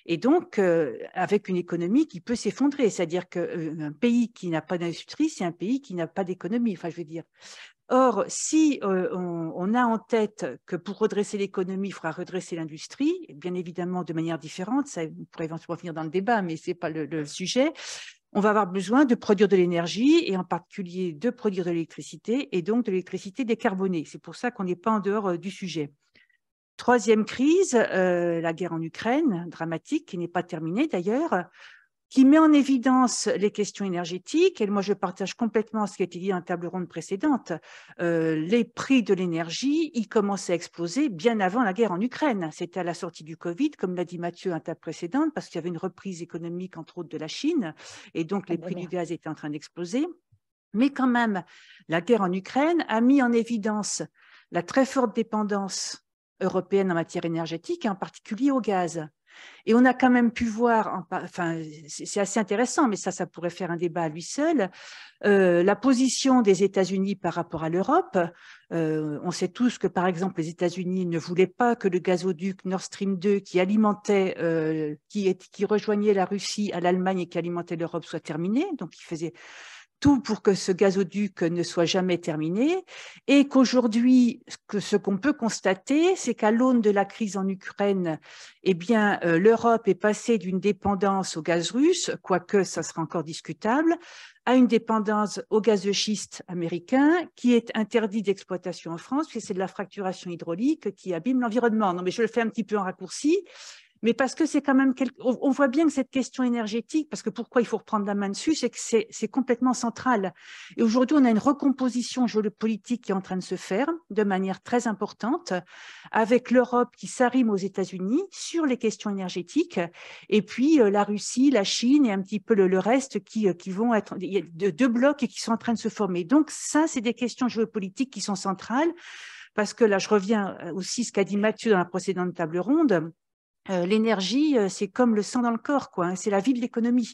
et donc avec une économie qui peut s'effondrer. C'est-à-dire qu'un pays qui n'a pas d'industrie, c'est un pays qui n'a pas d'économie. Enfin, je veux dire. Or, si on a en tête que pour redresser l'économie, il faudra redresser l'industrie, bien évidemment de manière différente, ça, on pourrait éventuellement venir dans le débat, mais ce n'est pas le sujet, on va avoir besoin de produire de l'énergie et en particulier de produire de l'électricité et donc de l'électricité décarbonée. C'est pour ça qu'on n'est pas en dehors du sujet. Troisième crise, la guerre en Ukraine, dramatique, qui n'est pas terminée d'ailleurs, qui met en évidence les questions énergétiques. Et moi, je partage complètement ce qui a été dit dans la table ronde précédente. Les prix de l'énergie, ils commençaient à exploser bien avant la guerre en Ukraine. C'était à la sortie du Covid, comme l'a dit Mathieu à la table précédente, parce qu'il y avait une reprise économique, entre autres, de la Chine. Et donc, les prix du gaz étaient en train d'exploser. Mais quand même, la guerre en Ukraine a mis en évidence la très forte dépendance européenne en matière énergétique, et en particulier au gaz. Et on a quand même pu voir, enfin, c'est assez intéressant, mais ça pourrait faire un débat à lui seul, la position des États-Unis par rapport à l'Europe. On sait tous que, par exemple, les États-Unis ne voulaient pas que le gazoduc Nord Stream 2 qui alimentait, qui rejoignait la Russie à l'Allemagne et qui alimentait l'Europe soit terminé. Donc, ils faisaient tout pour que ce gazoduc ne soit jamais terminé, et qu'aujourd'hui, ce qu'on peut constater, c'est qu'à l'aune de la crise en Ukraine, eh bien, l'Europe est passée d'une dépendance au gaz russe, quoique ça sera encore discutable, à une dépendance au gaz de schiste américain, qui est interdit d'exploitation en France, puisque c'est de la fracturation hydraulique qui abîme l'environnement. Non, mais je le fais un petit peu en raccourci. Mais parce que c'est quand même, on voit bien que cette question énergétique, parce que pourquoi il faut reprendre la main dessus, c'est que c'est complètement central. Et aujourd'hui, on a une recomposition géopolitique qui est en train de se faire de manière très importante, avec l'Europe qui s'arrime aux États-Unis sur les questions énergétiques, et puis la Russie, la Chine et un petit peu le reste qui vont être, il y a deux blocs qui sont en train de se former. Donc ça, c'est des questions géopolitiques qui sont centrales, parce que là, je reviens aussi à ce qu'a dit Mathieu dans la précédente table ronde. L'énergie, c'est comme le sang dans le corps, quoi. C'est la vie de l'économie.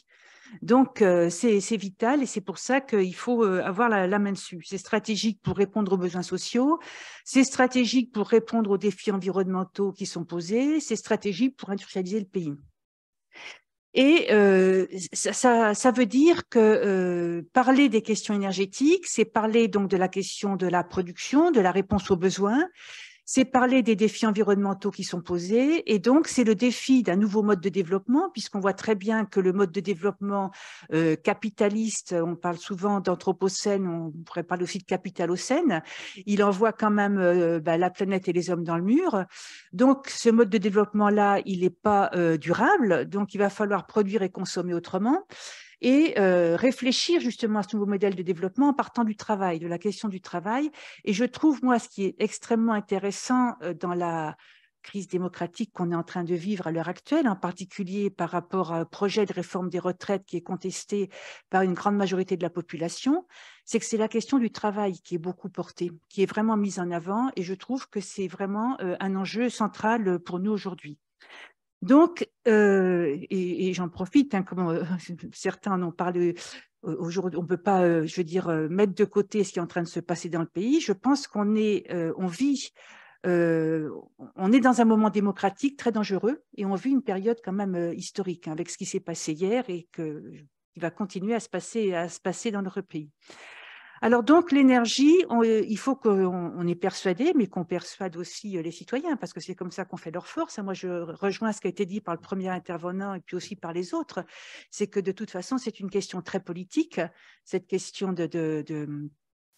Donc, c'est vital et c'est pour ça qu'il faut avoir la main dessus. C'est stratégique pour répondre aux besoins sociaux, c'est stratégique pour répondre aux défis environnementaux qui sont posés, c'est stratégique pour industrialiser le pays. Et ça veut dire que parler des questions énergétiques, c'est parler donc de la question de la production, de la réponse aux besoins, c'est parler des défis environnementaux qui sont posés, et donc c'est le défi d'un nouveau mode de développement, puisqu'on voit très bien que le mode de développement capitaliste, on parle souvent d'anthropocène, on pourrait parler aussi de capitalocène, il envoie quand même la planète et les hommes dans le mur. Donc ce mode de développement-là, il n'est pas durable, donc il va falloir produire et consommer autrement. Et réfléchir justement à ce nouveau modèle de développement en partant du travail, de la question du travail. Et je trouve, moi, ce qui est extrêmement intéressant dans la crise démocratique qu'on est en train de vivre à l'heure actuelle, en particulier par rapport à un projet de réforme des retraites qui est contesté par une grande majorité de la population, c'est que c'est la question du travail qui est beaucoup portée, qui est vraiment mise en avant, et je trouve que c'est vraiment un enjeu central pour nous aujourd'hui. Donc, et j'en profite, hein, comme certains en ont parlé aujourd'hui, on ne peut pas, je veux dire, mettre de côté ce qui est en train de se passer dans le pays. Je pense qu'on est, on est dans un moment démocratique très dangereux et on vit une période quand même historique, hein, avec ce qui s'est passé hier et qui va continuer à se passer dans notre pays. Alors donc l'énergie, il faut qu'on est persuadé, mais qu'on persuade aussi les citoyens, parce que c'est comme ça qu'on fait leur force. Moi, je rejoins ce qui a été dit par le premier intervenant et puis aussi par les autres, c'est que de toute façon, c'est une question très politique, cette question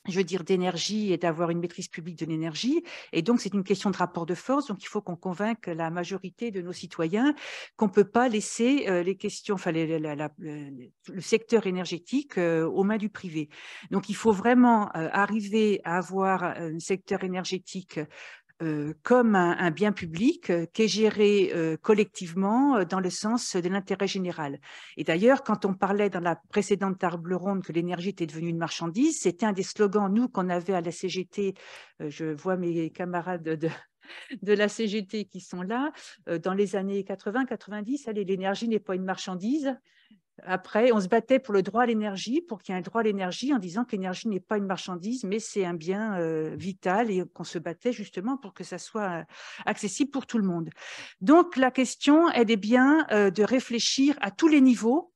je veux dire, d'énergie et d'avoir une maîtrise publique de l'énergie. Et donc, c'est une question de rapport de force. Donc, il faut qu'on convainque la majorité de nos citoyens qu'on ne peut pas laisser les questions, enfin, le secteur énergétique aux mains du privé. Donc, il faut vraiment arriver à avoir un secteur énergétique comme un bien public qui est géré collectivement dans le sens de l'intérêt général. Et d'ailleurs, quand on parlait dans la précédente table ronde que l'énergie était devenue une marchandise, c'était un des slogans, nous, qu'on avait à la CGT. Je vois mes camarades de la CGT qui sont là, dans les années 80-90, allez, l'énergie n'est pas une marchandise. Après, on se battait pour le droit à l'énergie, pour qu'il y ait un droit à l'énergie, en disant que l'énergie n'est pas une marchandise, mais c'est un bien vital, et qu'on se battait justement pour que ça soit accessible pour tout le monde. Donc, la question, elle est bien de réfléchir à tous les niveaux,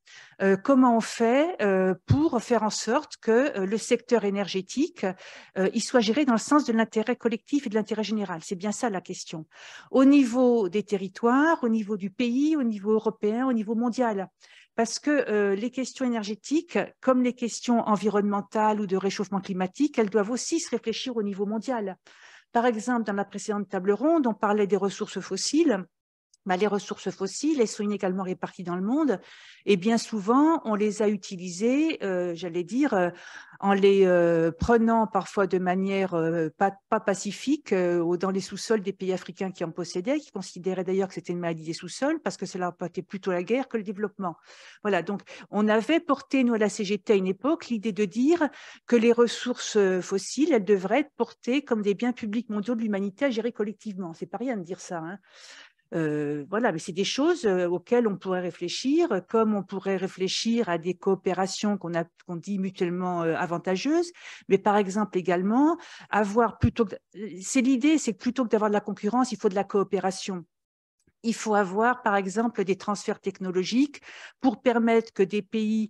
comment on fait pour faire en sorte que le secteur énergétique il soit géré dans le sens de l'intérêt collectif et de l'intérêt général. C'est bien ça la question. Au niveau des territoires, au niveau du pays, au niveau européen, au niveau mondial. Parce que les questions énergétiques, comme les questions environnementales ou de réchauffement climatique, elles doivent aussi se réfléchir au niveau mondial. Par exemple, dans la précédente table ronde, on parlait des ressources fossiles. Les ressources fossiles, elles sont inégalement réparties dans le monde et bien souvent, on les a utilisées, j'allais dire, en les prenant parfois de manière pas pacifique dans les sous-sols des pays africains qui en possédaient, qui considéraient d'ailleurs que c'était une maladie des sous-sols parce que cela apportait plutôt la guerre que le développement. Voilà, donc on avait porté, nous à la CGT à une époque, l'idée de dire que les ressources fossiles, elles devraient être portées comme des biens publics mondiaux de l'humanité à gérer collectivement. C'est pas rien de dire ça, hein. Voilà, mais c'est des choses auxquelles on pourrait réfléchir, comme on pourrait réfléchir à des coopérations qu'on dit mutuellement avantageuses, mais par exemple également avoir c'est l'idée, c'est que plutôt que d'avoir de la concurrence, il faut de la coopération. Il faut avoir, par exemple, des transferts technologiques pour permettre que des pays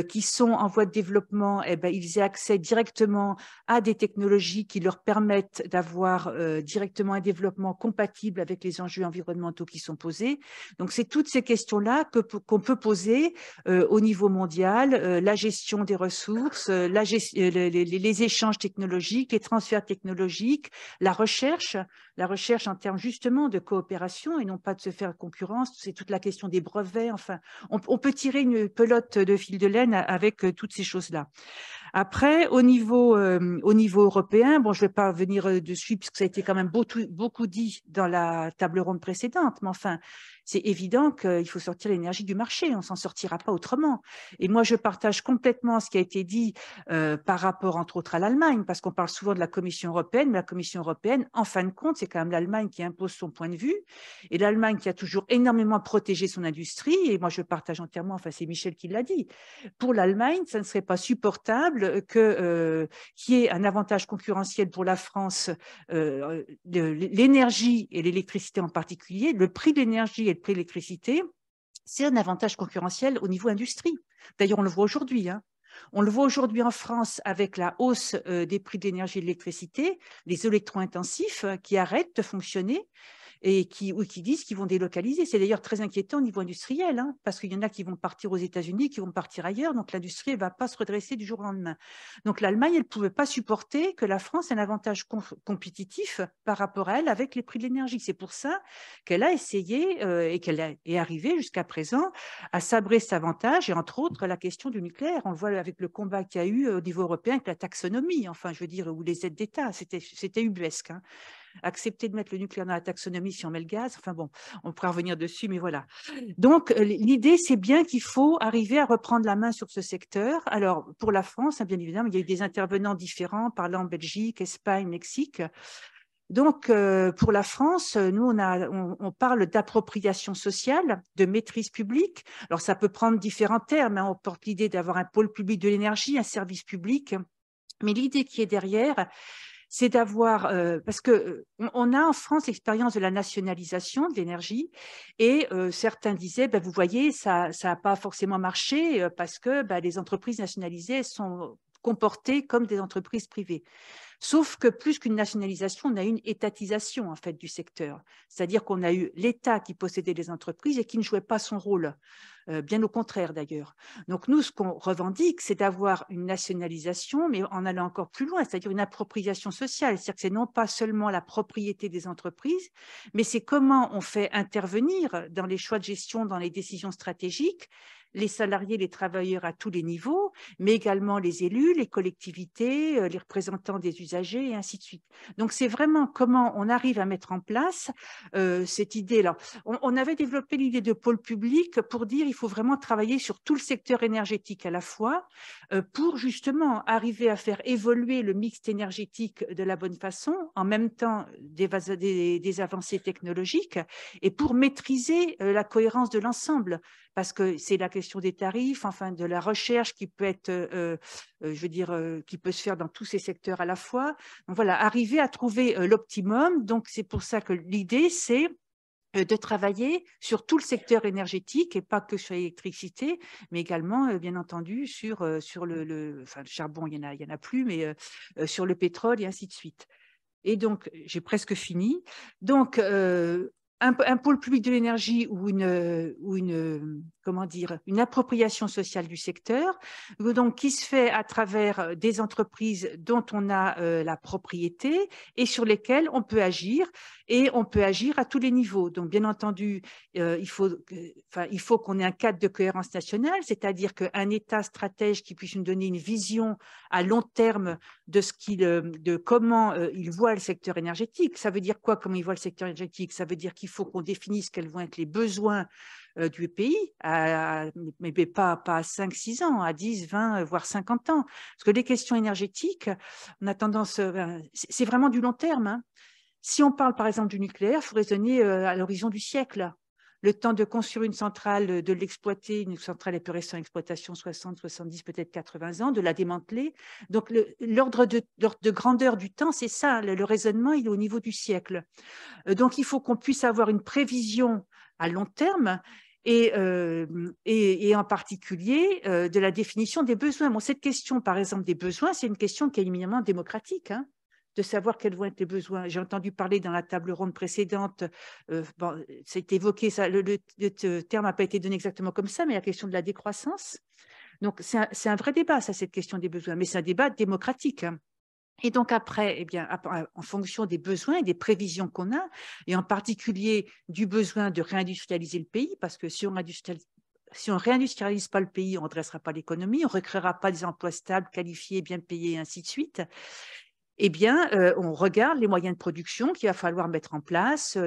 qui sont en voie de développement, ils aient accès directement à des technologies qui leur permettent d'avoir directement un développement compatible avec les enjeux environnementaux qui sont posés. Donc, c'est toutes ces questions-là qu'on peut poser au niveau mondial, la gestion des ressources, les échanges technologiques, les transferts technologiques, la recherche en termes justement de coopération et non pas de se faire concurrence, c'est toute la question des brevets, enfin, on peut tirer une pelote de fil de laine avec toutes ces choses-là. Après, au niveau européen, bon, je ne vais pas venir dessus puisque ça a été quand même beaucoup dit dans la table ronde précédente, mais enfin, c'est évident qu'il faut sortir l'énergie du marché, on ne s'en sortira pas autrement. Et moi, je partage complètement ce qui a été dit par rapport, entre autres, à l'Allemagne, parce qu'on parle souvent de la Commission européenne, mais la Commission européenne, en fin de compte, c'est quand même l'Allemagne qui impose son point de vue, et l'Allemagne qui a toujours énormément protégé son industrie, et moi, je partage entièrement, enfin, c'est Michel qui l'a dit. Pour l'Allemagne, ça ne serait pas supportable qu'il y ait un avantage concurrentiel pour la France, l'énergie et l'électricité en particulier, le prix de l'énergie et le prix de l'électricité, c'est un avantage concurrentiel au niveau industrie. D'ailleurs, on le voit aujourd'hui, hein. On le voit aujourd'hui en France avec la hausse des prix de l'énergie et de l'électricité, les électro-intensifs qui arrêtent de fonctionner et qui disent qu'ils vont délocaliser. C'est d'ailleurs très inquiétant au niveau industriel, hein, parce qu'il y en a qui vont partir aux États-Unis, qui vont partir ailleurs, donc l'industrie ne va pas se redresser du jour au lendemain. Donc l'Allemagne, elle ne pouvait pas supporter que la France ait un avantage compétitif par rapport à elle avec les prix de l'énergie. C'est pour ça qu'elle a essayé et qu'elle est arrivée jusqu'à présent à sabrer cet avantage, et entre autres la question du nucléaire. On le voit avec le combat qu'il y a eu au niveau européen avec la taxonomie, enfin je veux dire, ou les aides d'État, c'était ubuesque, hein. Accepter de mettre le nucléaire dans la taxonomie si on met le gaz, enfin bon, on pourra revenir dessus, mais voilà. Donc, l'idée, c'est bien qu'il faut arriver à reprendre la main sur ce secteur. Alors, pour la France, bien évidemment, il y a eu des intervenants différents, parlant Belgique, Espagne, Mexique. Donc, pour la France, nous, on parle d'appropriation sociale, de maîtrise publique. Alors, ça peut prendre différents termes, hein. On porte l'idée d'avoir un pôle public de l'énergie, un service public. Mais l'idée qui est derrière, c'est d'avoir, parce que on a en France l'expérience de la nationalisation de l'énergie, et certains disaient, vous voyez, ça n'a pas forcément marché parce que les entreprises nationalisées sont comportées comme des entreprises privées. Sauf que plus qu'une nationalisation, on a eu une étatisation en fait du secteur. C'est-à-dire qu'on a eu l'État qui possédait les entreprises et qui ne jouait pas son rôle, bien au contraire d'ailleurs. Donc nous, ce qu'on revendique, c'est d'avoir une nationalisation, mais en allant encore plus loin, c'est-à-dire une appropriation sociale. C'est-à-dire que c'est non pas seulement la propriété des entreprises, mais c'est comment on fait intervenir dans les choix de gestion, dans les décisions stratégiques, les salariés, les travailleurs à tous les niveaux, mais également les élus, les collectivités, les représentants des usagers et ainsi de suite. Donc, c'est vraiment comment on arrive à mettre en place cette idée. Alors, on avait développé l'idée de pôle public pour dire qu'il faut vraiment travailler sur tout le secteur énergétique à la fois pour justement arriver à faire évoluer le mix énergétique de la bonne façon, en même temps des avancées technologiques, et pour maîtriser la cohérence de l'ensemble. parce que c'est la question des tarifs, enfin de la recherche qui peut être, je veux dire, qui peut se faire dans tous ces secteurs à la fois. Donc voilà, arriver à trouver l'optimum. Donc c'est pour ça que l'idée, c'est de travailler sur tout le secteur énergétique et pas que sur l'électricité, mais également, bien entendu, sur le charbon, il y en a plus, mais sur le pétrole et ainsi de suite. Et donc, j'ai presque fini. Donc, un pôle public de l'énergie ou comment dire, une appropriation sociale du secteur, donc qui se fait à travers des entreprises dont on a la propriété et sur lesquelles on peut agir, et on peut agir à tous les niveaux. Donc, bien entendu, il faut qu'on ait un cadre de cohérence nationale, c'est-à-dire qu'un État stratège qui puisse nous donner une vision à long terme de comment il voit le secteur énergétique. Ça veut dire quoi, comment il voit le secteur énergétique? Ça veut dire qu'il faut qu'on définisse quels vont être les besoins du pays, mais pas à 5-6 ans, à 10, 20, voire 50 ans. Parce que les questions énergétiques, on a tendance, c'est vraiment du long terme, hein. Si on parle par exemple du nucléaire, il faut raisonner à l'horizon du siècle. Le temps de construire une centrale, de l'exploiter, une centrale est peu restée en exploitation 60, 70, peut-être 80 ans, de la démanteler. Donc, l'ordre de grandeur du temps, c'est ça. Le raisonnement, il est au niveau du siècle. Donc, il faut qu'on puisse avoir une prévision à long terme et en particulier de la définition des besoins. Bon, cette question, par exemple, des besoins, c'est une question qui est éminemment démocratique, hein, de savoir quels vont être les besoins. J'ai entendu parler dans la table ronde précédente, bon, c'est évoqué, ça, le terme n'a pas été donné exactement comme ça, mais la question de la décroissance. Donc, c'est un vrai débat, ça, cette question des besoins, mais c'est un débat démocratique, hein. Et donc après, eh bien, en fonction des besoins et des prévisions qu'on a, et en particulier du besoin de réindustrialiser le pays, parce que si on réindustrialise pas le pays, on ne redressera pas l'économie, on ne recréera pas des emplois stables, qualifiés, bien payés, et ainsi de suite. Eh bien, on regarde les moyens de production qu'il va falloir mettre en place,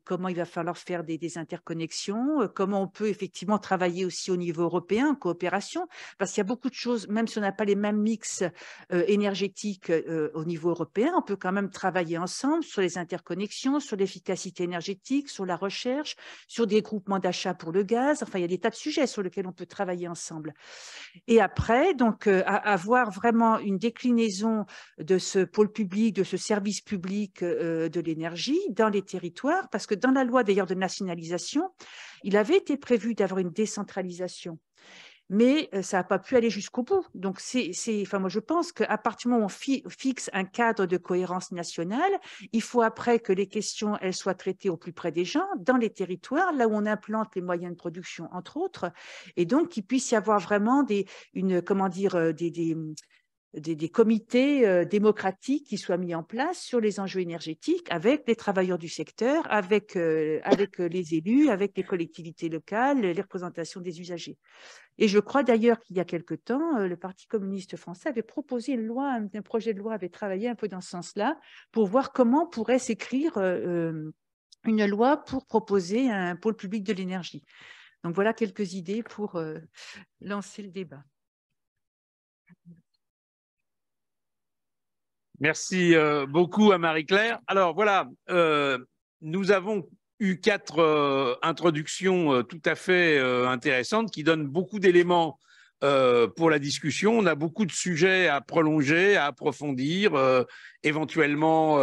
comment il va falloir faire des interconnexions, comment on peut effectivement travailler aussi au niveau européen en coopération, parce qu'il y a beaucoup de choses, même si on n'a pas les mêmes mix énergétiques au niveau européen, on peut quand même travailler ensemble sur les interconnexions, sur l'efficacité énergétique, sur la recherche, sur des groupements d'achat pour le gaz. Enfin, il y a des tas de sujets sur lesquels on peut travailler ensemble. Et après, donc, avoir vraiment une déclinaison de ce pôle public, de ce service public de l'énergie dans les territoires, parce que dans la loi d'ailleurs de nationalisation, il avait été prévu d'avoir une décentralisation, mais ça n'a pas pu aller jusqu'au bout. Donc, enfin, moi, je pense qu'à partir du moment où on fixe un cadre de cohérence nationale, il faut après que les questions, elles soient traitées au plus près des gens, dans les territoires, là où on implante les moyens de production, entre autres, et donc qu'il puisse y avoir vraiment des comités démocratiques qui soient mis en place sur les enjeux énergétiques avec les travailleurs du secteur, avec les élus, avec les collectivités locales, les représentations des usagers. Et je crois d'ailleurs qu'il y a quelque temps, le Parti communiste français avait proposé une loi, un projet de loi avait travaillé un peu dans ce sens-là pour voir comment pourrait s'écrire une loi pour proposer un pôle public de l'énergie. Donc voilà quelques idées pour lancer le débat. Merci beaucoup à Marie-Claire. Alors voilà, nous avons eu 4 introductions tout à fait intéressantes qui donnent beaucoup d'éléments pour la discussion. On a beaucoup de sujets à prolonger, à approfondir, éventuellement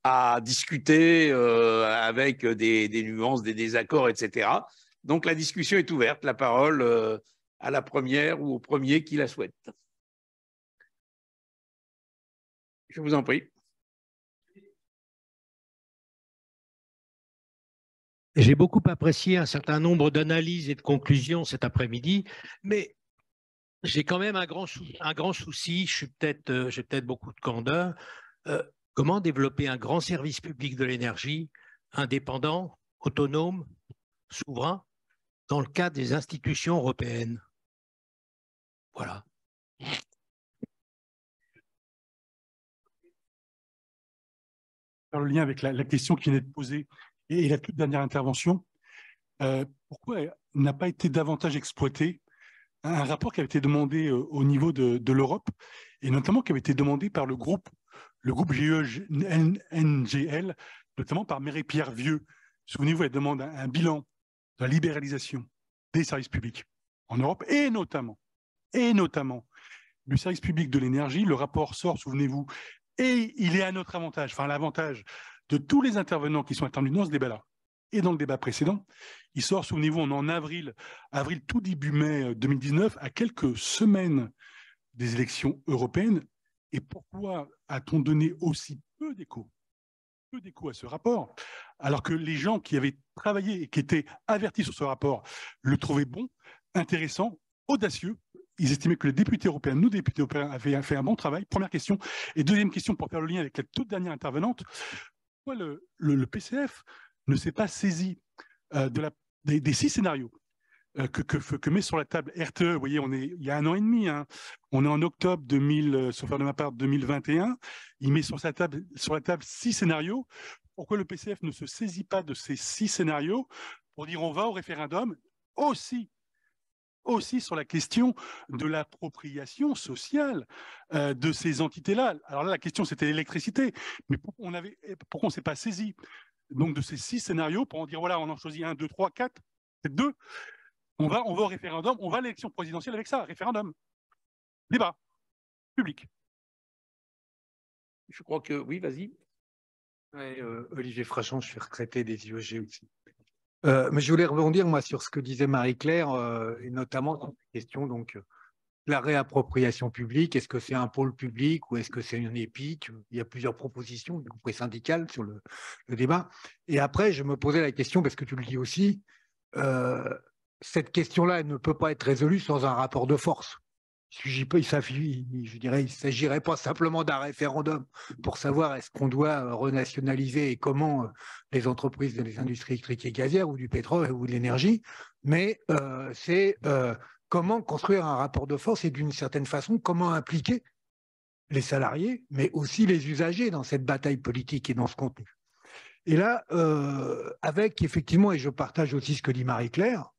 à discuter avec des nuances, des désaccords, etc. Donc la discussion est ouverte. La parole à la première ou au premier qui la souhaite. Je vous en prie. J'ai beaucoup apprécié un certain nombre d'analyses et de conclusions cet après-midi, mais j'ai quand même un grand souci, j'ai peut-être beaucoup de candeur. Comment développer un grand service public de l'énergie indépendant, autonome, souverain, dans le cadre des institutions européennes? Voilà. Faire le lien avec la question qui venait de poser et la toute dernière intervention, pourquoi n'a pas été davantage exploité un rapport qui avait été demandé au niveau de l'Europe, et notamment qui avait été demandé par le groupe GENGL, notamment par Marie-Pierre Vieux. Souvenez-vous, elle demande un bilan de la libéralisation des services publics en Europe, et notamment, le service public de l'énergie. Le rapport sort, souvenez-vous, et il est à notre avantage, enfin l'avantage de tous les intervenants qui sont attendus dans ce débat-là et dans le débat précédent. Il sort, souvenez-vous, on est en avril, tout début mai 2019, à quelques semaines des élections européennes. Et pourquoi a-t-on donné aussi peu d'écho à ce rapport, alors que les gens qui avaient travaillé et qui étaient avertis sur ce rapport le trouvaient bon, intéressant, audacieux? Ils estimaient que les députés européens, nous députés européens, avaient fait un bon travail. Première question. Et deuxième question, pour faire le lien avec la toute dernière intervenante, pourquoi le PCF ne s'est pas saisi des 6 scénarios que met sur la table RTE? Vous voyez, il y a 1 an et demi, hein. On est en octobre 2021. Il met sur la table 6 scénarios. Pourquoi le PCF ne se saisit pas de ces 6 scénarios pour dire on va au référendum aussi sur la question de l'appropriation sociale de ces entités-là? Alors là, la question, c'était l'électricité. Mais pourquoi on ne s'est pas saisi donc de ces 6 scénarios pour en dire, voilà, on en choisit 1, 2, 3, 4, c'est 2. On va au référendum, on va à l'élection présidentielle avec ça, référendum. Débat public. Je crois que oui, vas-y. Ouais, Olivier Frachon, je suis retraité des IEG aussi. Mais je voulais rebondir, moi, sur ce que disait Marie-Claire, et notamment sur la question donc, la réappropriation publique. Est-ce que c'est un pôle public ou est-ce que c'est une EPIC? Il y a plusieurs propositions, y compris syndicales, sur le débat. Et après, je me posais la question, parce que tu le dis aussi, cette question-là, elle ne peut pas être résolue sans un rapport de force. Je dirais, il ne s'agirait pas simplement d'un référendum pour savoir est-ce qu'on doit renationaliser et comment les entreprises des industries électriques et gazières ou du pétrole ou de l'énergie, mais c'est comment construire un rapport de force et d'une certaine façon, comment impliquer les salariés, mais aussi les usagers dans cette bataille politique et dans ce contenu. Et là, avec effectivement, et je partage aussi ce que dit Marie-Claire,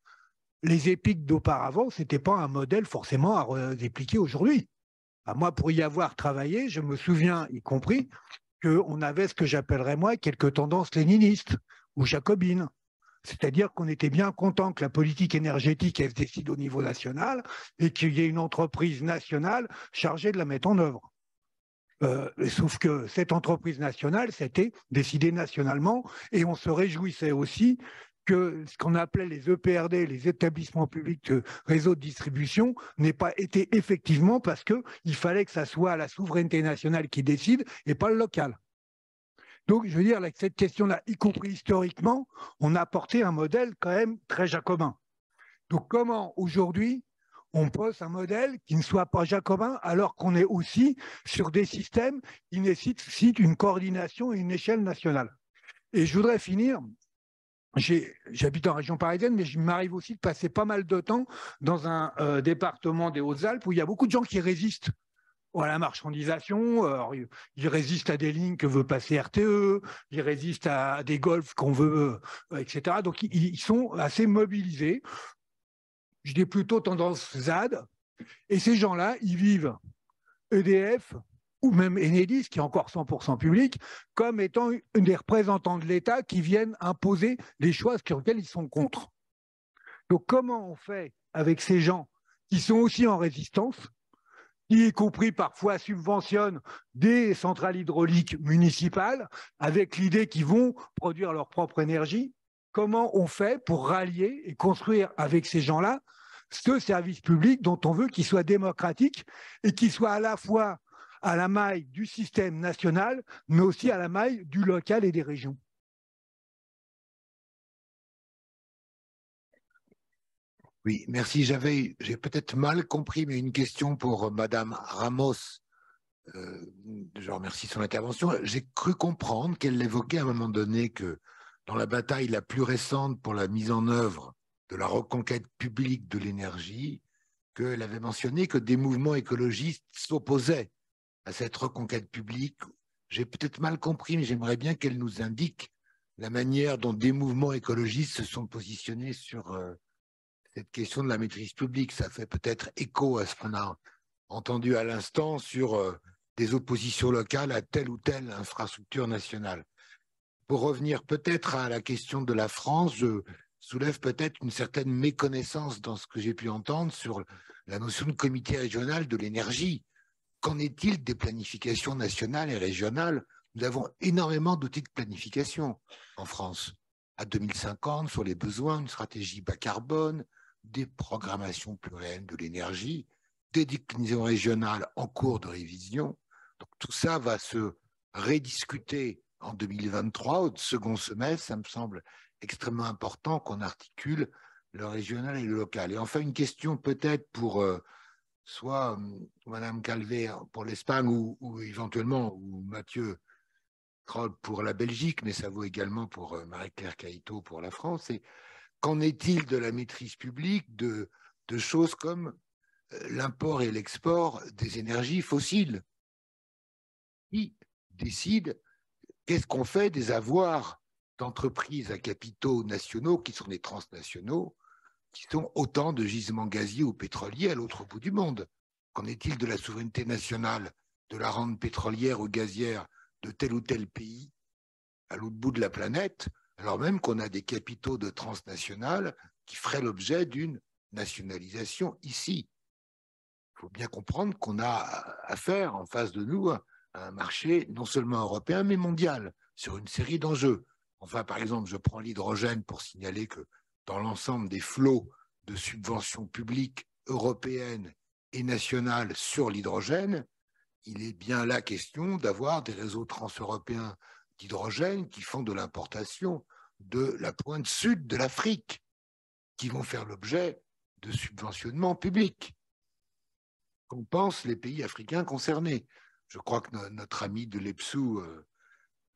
les EPIC d'auparavant, ce n'était pas un modèle forcément à répliquer aujourd'hui. Moi, pour y avoir travaillé, je me souviens, y compris, qu'on avait ce que j'appellerais moi quelques tendances léninistes ou jacobines. C'est-à-dire qu'on était bien content que la politique énergétique, elle se décide au niveau national et qu'il y ait une entreprise nationale chargée de la mettre en œuvre. Sauf que cette entreprise nationale, c'était décidé nationalement et on se réjouissait aussi que ce qu'on appelait les EPRD, les établissements publics de réseau de distribution, n'ait pas été effectivement parce qu'il fallait que ça soit la souveraineté nationale qui décide et pas le local. Donc, je veux dire, avec cette question-là, y compris historiquement, on a apporté un modèle quand même très jacobin. Donc, comment aujourd'hui on pose un modèle qui ne soit pas jacobin alors qu'on est aussi sur des systèmes qui nécessitent une coordination et une échelle nationale? Et je voudrais finir. J'habite en région parisienne, mais il m'arrive aussi de passer pas mal de temps dans un département des Hautes-Alpes où il y a beaucoup de gens qui résistent à la marchandisation. Alors, ils résistent à des lignes que veut passer RTE, ils résistent à des golfs qu'on veut, etc. Donc, ils sont assez mobilisés. Je dis plutôt tendance ZAD. Et ces gens-là, ils vivent EDF ou même Enedis, qui est encore 100% public, comme étant une des représentants de l'État qui viennent imposer les choix sur lesquels ils sont contre. Donc comment on fait avec ces gens qui sont aussi en résistance, qui, y compris parfois, subventionnent des centrales hydrauliques municipales avec l'idée qu'ils vont produire leur propre énergie? Comment on fait pour rallier et construire avec ces gens-là ce service public dont on veut qu'il soit démocratique et qu'il soit à la fois à la maille du système national, mais aussi à la maille du local et des régions? Oui, merci. J'ai peut-être mal compris, mais une question pour Madame Ramos. Je remercie son intervention. J'ai cru comprendre qu'elle évoquait à un moment donné que dans la bataille la plus récente pour la mise en œuvre de la reconquête publique de l'énergie, qu'elle avait mentionné que des mouvements écologistes s'opposaient à cette reconquête publique. J'ai peut-être mal compris, mais j'aimerais bien qu'elle nous indique la manière dont des mouvements écologistes se sont positionnés sur cette question de la maîtrise publique. Ça fait peut-être écho à ce qu'on a entendu à l'instant sur des oppositions locales à telle ou telle infrastructure nationale. Pour revenir peut-être à la question de la France, soulève peut-être une certaine méconnaissance dans ce que j'ai pu entendre sur la notion de comité régional de l'énergie. Qu'en est-il des planifications nationales et régionales? Nous avons énormément d'outils de planification en France. À 2050, sur les besoins, une stratégie bas carbone, des programmations pluriannuelles de l'énergie, des déclinaisons régionales en cours de révision. Donc tout ça va se rediscuter en 2023, au second semestre. Ça me semble extrêmement important qu'on articule le régional et le local. Et enfin, une question peut-être pour soit Madame Calvet pour l'Espagne ou éventuellement ou Mathieu Kroll pour la Belgique, mais ça vaut également pour Marie-Claire Caïto pour la France. Et qu'en est-il de la maîtrise publique de choses comme l'import et l'export des énergies fossiles? Qui décide? Qu'est-ce qu'on fait des avoirs d'entreprises à capitaux nationaux qui sont des transnationaux, qui sont autant de gisements gaziers ou pétroliers à l'autre bout du monde? Qu'en est-il de la souveraineté nationale, de la rente pétrolière ou gazière de tel ou tel pays à l'autre bout de la planète, alors même qu'on a des capitaux de transnationales qui feraient l'objet d'une nationalisation ici? Il faut bien comprendre qu'on a affaire en face de nous à un marché non seulement européen, mais mondial, sur une série d'enjeux. Enfin, par exemple, je prends l'hydrogène pour signaler que dans l'ensemble des flots de subventions publiques européennes et nationales sur l'hydrogène, il est bien la question d'avoir des réseaux transeuropéens d'hydrogène qui font de l'importation de la pointe sud de l'Afrique, qui vont faire l'objet de subventionnements publics. Qu'en pensent les pays africains concernés? Je crois que notre ami de l'EPSU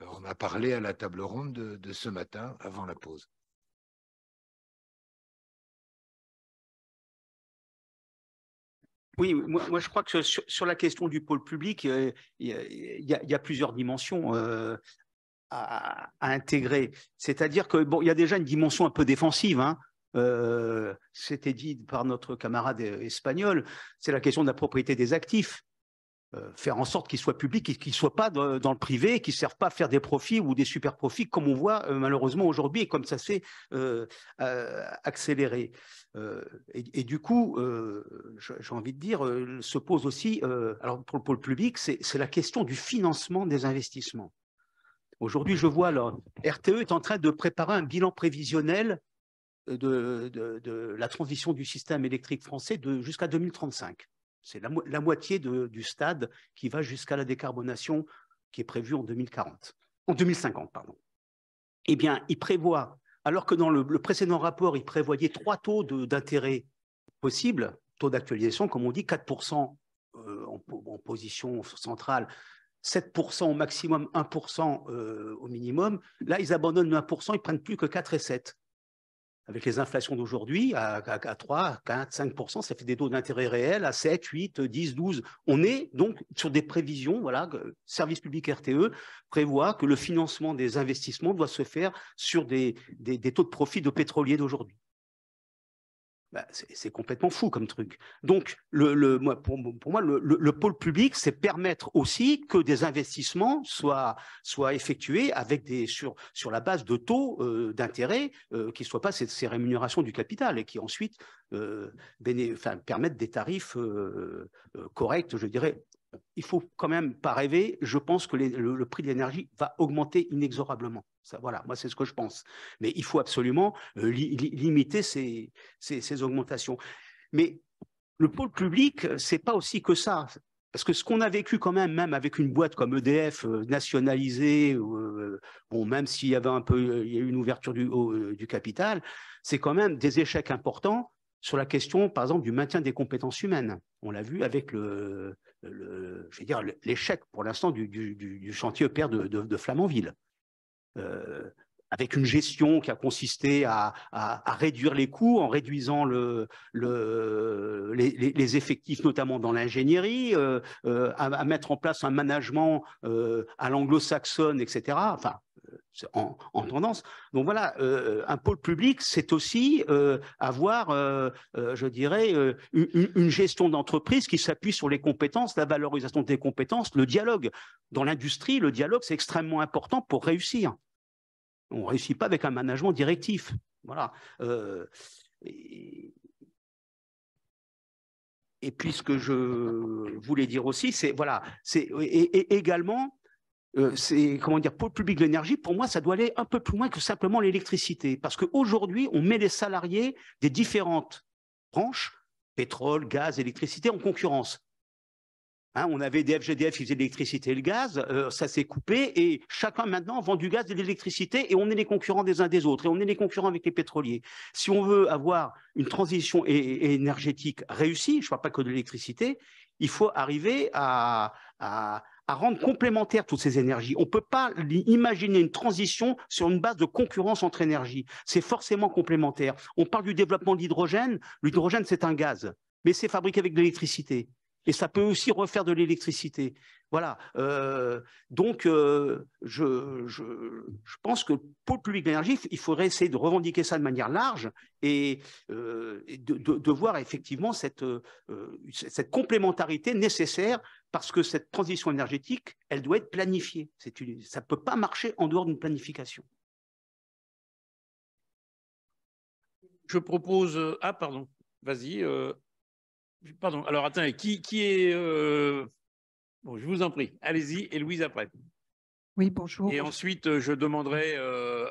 en a parlé à la table ronde de ce matin, avant la pause. Oui, moi je crois que sur la question du pôle public, il y a plusieurs dimensions à intégrer. C'est-à-dire que bon, il y a déjà une dimension un peu défensive, hein. C'était dit par notre camarade espagnol, c'est la question de la propriété des actifs. Faire en sorte qu'ils soient publics et qu'ils ne soient pas dans le privé, qu'ils ne servent pas à faire des profits ou des super profits comme on voit malheureusement aujourd'hui et comme ça s'est accéléré. Et du coup, j'ai envie de dire, se pose aussi, alors pour le pôle public, c'est la question du financement des investissements. Aujourd'hui, je vois, là, RTE est en train de préparer un bilan prévisionnel de la transition du système électrique français jusqu'à 2035. C'est la moitié du stade qui va jusqu'à la décarbonation qui est prévue en 2050, pardon. Eh bien, il prévoit, alors que dans le précédent rapport, il prévoyait 3 taux d'intérêt possibles, taux d'actualisation, comme on dit, 4% en position centrale, 7% au maximum, 1% au minimum. Là, ils abandonnent le 1%, ils ne prennent plus que 4 et 7. Avec les inflations d'aujourd'hui, à 3, 4, 5%, ça fait des taux d'intérêt réels à 7, 8, 10, 12. On est donc sur des prévisions, voilà, Service public RTE prévoit que le financement des investissements doit se faire sur des taux de profit de pétroliers d'aujourd'hui. Ben, c'est complètement fou comme truc. Donc, pour moi, le pôle public, c'est permettre aussi que des investissements soient effectués avec sur la base de taux d'intérêt qui ne soient pas ces rémunérations du capital et qui ensuite permettent des tarifs corrects, je dirais. Il ne faut quand même pas rêver. Je pense que le prix de l'énergie va augmenter inexorablement. Ça, voilà, moi, c'est ce que je pense. Mais il faut absolument limiter ces augmentations. Mais le pôle public, ce n'est pas aussi que ça. Parce que ce qu'on a vécu quand même avec une boîte comme EDF nationalisée, bon, même s'il y avait il y a eu une ouverture du capital, c'est quand même des échecs importants sur la question, par exemple, du maintien des compétences humaines. On l'a vu avec l'échec pour l'instant du chantier EPR de Flamanville. Avec une gestion qui a consisté à réduire les coûts en réduisant les effectifs, notamment dans l'ingénierie, à mettre en place un management à l'anglo-saxonne, etc. Enfin, en tendance. Donc voilà, un pôle public, c'est aussi avoir, je dirais, une gestion d'entreprise qui s'appuie sur les compétences, la valorisation des compétences, le dialogue. Dans l'industrie, le dialogue, c'est extrêmement important pour réussir. On ne réussit pas avec un management directif. Voilà. Et puis, ce que je voulais dire aussi, c'est voilà, et également, c'est comment dire, pôle public de l'énergie. Pour moi, ça doit aller un peu plus loin que simplement l'électricité, parce qu'aujourd'hui, on met les salariés des différentes branches, pétrole, gaz, électricité, en concurrence. Hein, on avait EDF, GDF, ils faisaient de l'électricité et le gaz, ça s'est coupé et chacun maintenant vend du gaz et de l'électricité et on est les concurrents des uns des autres et on est les concurrents avec les pétroliers. Si on veut avoir une transition énergétique réussie, je ne parle pas que de l'électricité, il faut arriver à rendre complémentaires toutes ces énergies. On ne peut pas imaginer une transition sur une base de concurrence entre énergies. C'est forcément complémentaire. On parle du développement de l'hydrogène. L'hydrogène, c'est un gaz, mais c'est fabriqué avec de l'électricité. Et ça peut aussi refaire de l'électricité. Voilà. Donc, je pense que pour le public de l'énergie, il faudrait essayer de revendiquer ça de manière large et de voir effectivement cette complémentarité nécessaire parce que cette transition énergétique, elle doit être planifiée. Ça ne peut pas marcher en dehors d'une planification. Je propose… Ah, pardon. Vas-y. Pardon, alors attends, qui est… Bon, je vous en prie, allez-y, et Louise après. Oui, bonjour. Et ensuite, je demanderai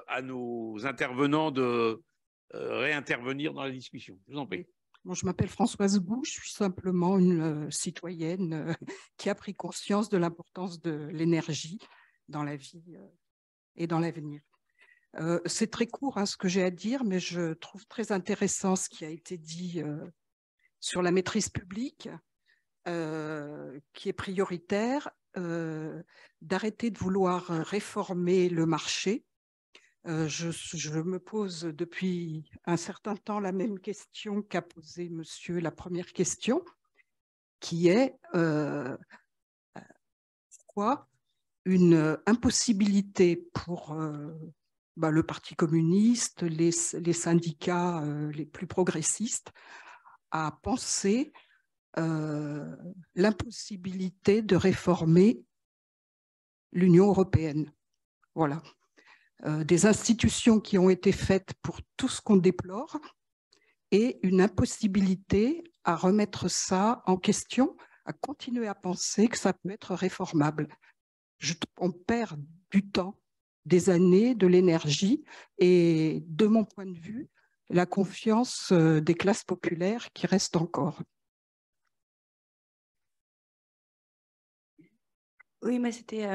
à nos intervenants de réintervenir dans la discussion. Je vous en prie. Bon, je m'appelle Françoise Bou, je suis simplement une citoyenne qui a pris conscience de l'importance de l'énergie dans la vie et dans l'avenir. C'est très court hein, ce que j'ai à dire, mais je trouve très intéressant ce qui a été dit sur la maîtrise publique, qui est prioritaire, d'arrêter de vouloir réformer le marché. Je me pose depuis un certain temps la même question qu'a posée monsieur la première question, qui est pourquoi une impossibilité pour le Parti communiste, les syndicats les plus progressistes, à penser l'impossibilité de réformer l'Union européenne. Voilà. Des institutions qui ont été faites pour tout ce qu'on déplore et une impossibilité à remettre ça en question, à continuer à penser que ça peut être réformable. On perd du temps, des années, de l'énergie et, de mon point de vue, la confiance des classes populaires qui reste encore. Oui, mais c'était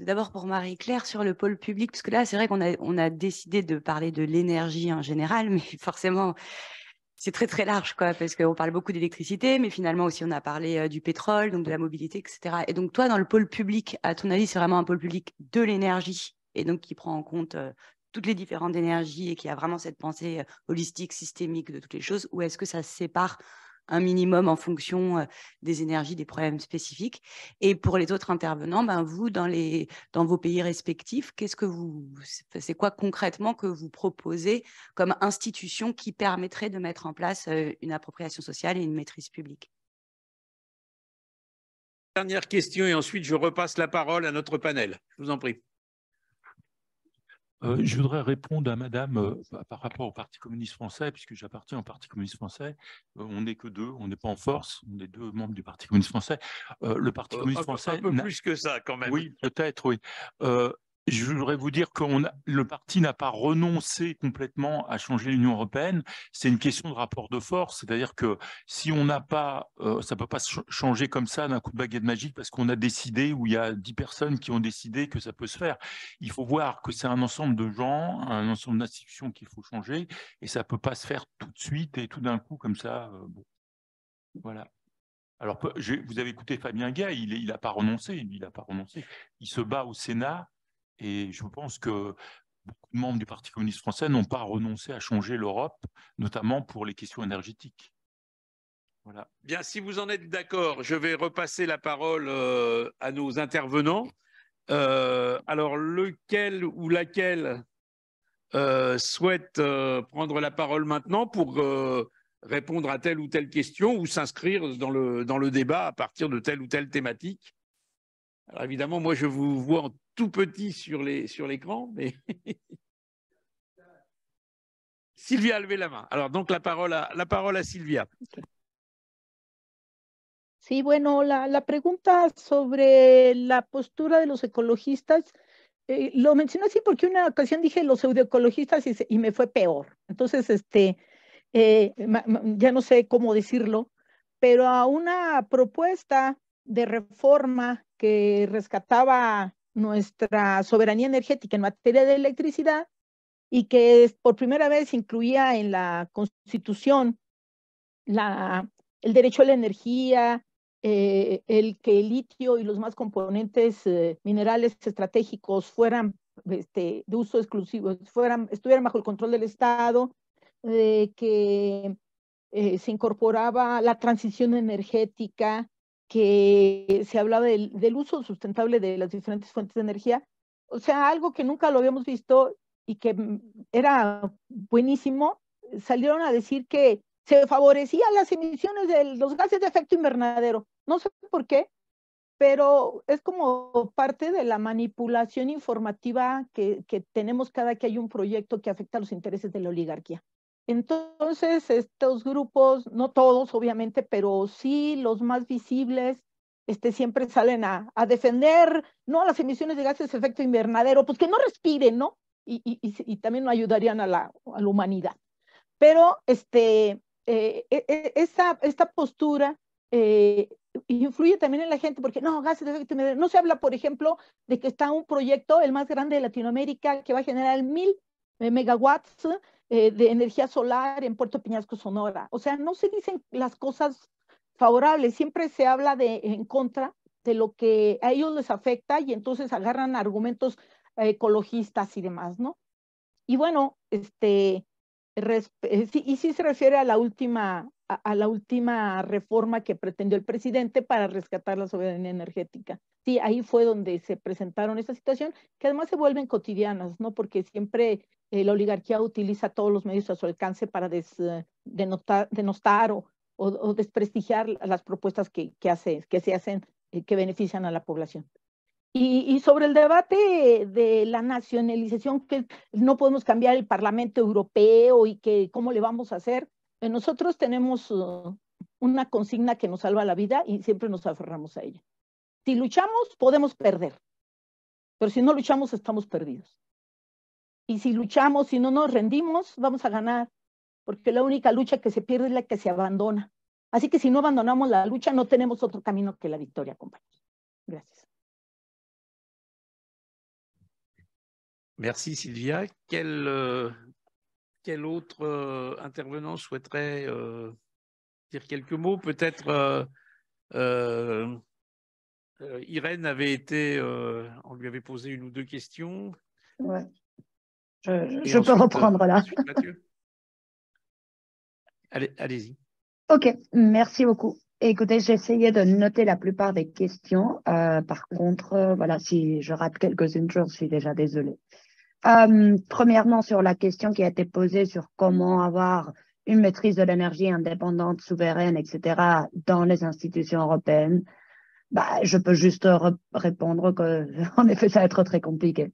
d'abord pour Marie-Claire sur le pôle public, parce que là, c'est vrai qu'on a décidé de parler de l'énergie en général, mais forcément, c'est très, très large, quoi, parce qu'on parle beaucoup d'électricité, mais finalement aussi, on a parlé du pétrole, donc de la mobilité, etc. Et donc, toi, dans le pôle public, à ton avis, c'est vraiment un pôle public de l'énergie, et donc qui prend en compte toutes les différentes énergies et qui a vraiment cette pensée holistique, systémique de toutes les choses, ou est-ce que ça se sépare un minimum en fonction des énergies, des problèmes spécifiques? Et pour les autres intervenants, vous, dans vos pays respectifs, c'est quoi concrètement que vous proposez comme institution qui permettrait de mettre en place une appropriation sociale et une maîtrise publique? Dernière question et ensuite je repasse la parole à notre panel. Je vous en prie. Je voudrais répondre à madame par rapport au Parti communiste français, puisque j'appartiens au Parti communiste français. On n'est que deux, on n'est pas en force, on est deux membres du Parti communiste français. Le Parti communiste français… Un peu plus que ça, quand même. Oui, peut-être, oui. Je voudrais vous dire que le parti n'a pas renoncé complètement à changer l'Union européenne. C'est une question de rapport de force. C'est-à-dire que si on n'a pas, ça ne peut pas changer comme ça d'un coup de baguette magique parce qu'on a décidé, ou il y a 10 personnes qui ont décidé que ça peut se faire. Il faut voir que c'est un ensemble de gens, un ensemble d'institutions qu'il faut changer et ça ne peut pas se faire tout de suite et tout d'un coup comme ça. Bon. Voilà. Alors, vous avez écouté Fabien Gay, il n'a pas renoncé. Il n'a pas renoncé. Il se bat au Sénat. Et je pense que beaucoup de membres du Parti communiste français n'ont pas renoncé à changer l'Europe, notamment pour les questions énergétiques. Voilà. Bien, si vous en êtes d'accord, je vais repasser la parole à nos intervenants. Alors, lequel ou laquelle souhaite prendre la parole maintenant pour répondre à telle ou telle question ou s'inscrire dans le débat à partir de telle ou telle thématique? Alors évidemment, moi, je vous vois en tout petit sur l'écran, mais Silvia a levé la main. Alors, donc, la parole à Silvia. Okay. Sí, bueno, la pregunta sobre la postura de los ecologistas, lo mencioné así porque una ocasión dije los pseudoecologistas y me fue peor. Entonces, ya no sé cómo decirlo, pero a una propuesta de reforma que rescataba nuestra soberanía energética en materia de electricidad y que por primera vez incluía en la Constitución el derecho a la energía, el que el litio y los más componentes minerales estratégicos fueran de uso exclusivo, estuvieran bajo el control del Estado, que se incorporaba la transición energética, que se hablaba del uso sustentable de las diferentes fuentes de energía. O sea, algo que nunca lo habíamos visto y que era buenísimo. Salieron a decir que se favorecían las emisiones de los gases de efecto invernadero. No sé por qué, pero es como parte de la manipulación informativa que tenemos cada que hay un proyecto que afecta a los intereses de la oligarquía. Entonces, estos grupos, no todos obviamente, pero sí los más visibles, siempre salen a defender, no las emisiones de gases de efecto invernadero, pues que no respiren, ¿no? Y también no ayudarían a la humanidad. Pero esta postura influye también en la gente, porque no, gases de efecto invernadero, no se habla, por ejemplo, de que está un proyecto, el más grande de Latinoamérica, que va a generar 1000 megawatts de energía solar en Puerto Peñasco, Sonora. O sea, no se dicen las cosas favorables, siempre se habla en contra de lo que a ellos les afecta y entonces agarran argumentos ecologistas y demás, ¿no? Y bueno, sí se refiere a la última reforma que pretendió el presidente para rescatar la soberanía energética. Sí, ahí fue donde se presentaron esta situación, que además se vuelven cotidianas, ¿no? Porque siempre la oligarquía utiliza todos los medios a su alcance para denostar o desprestigiar las propuestas que se hacen, que benefician a la población. Y sobre el debate de la nacionalización, que no podemos cambiar el Parlamento Europeo y que cómo le vamos a hacer, nosotros tenemos una consigna que nos salva la vida y siempre nos aferramos a ella. Si luchamos, podemos perder, pero si no luchamos, estamos perdidos. Y si luchamos, si no nos rendimos, vamos a ganar, porque la única lucha que se pierde es la que se abandona. Así que si no abandonamos la lucha, no tenemos otro camino que la victoria, compañeros. Gracias. Merci Sylvia. Quel autre intervenant souhaiterait dire quelques mots? Peut-être Irène avait été, on lui avait posé une ou deux questions. Ouais. Je peux reprendre là. Mathieu. Allez-y. Ok, merci beaucoup. Écoutez, j'ai essayé de noter la plupart des questions. Par contre, voilà, si je rate quelques-unes, je suis déjà désolée. Premièrement, sur la question qui a été posée sur comment avoir une maîtrise de l'énergie indépendante, souveraine, etc., dans les institutions européennes, je peux juste répondre que, en effet, ça va être très compliqué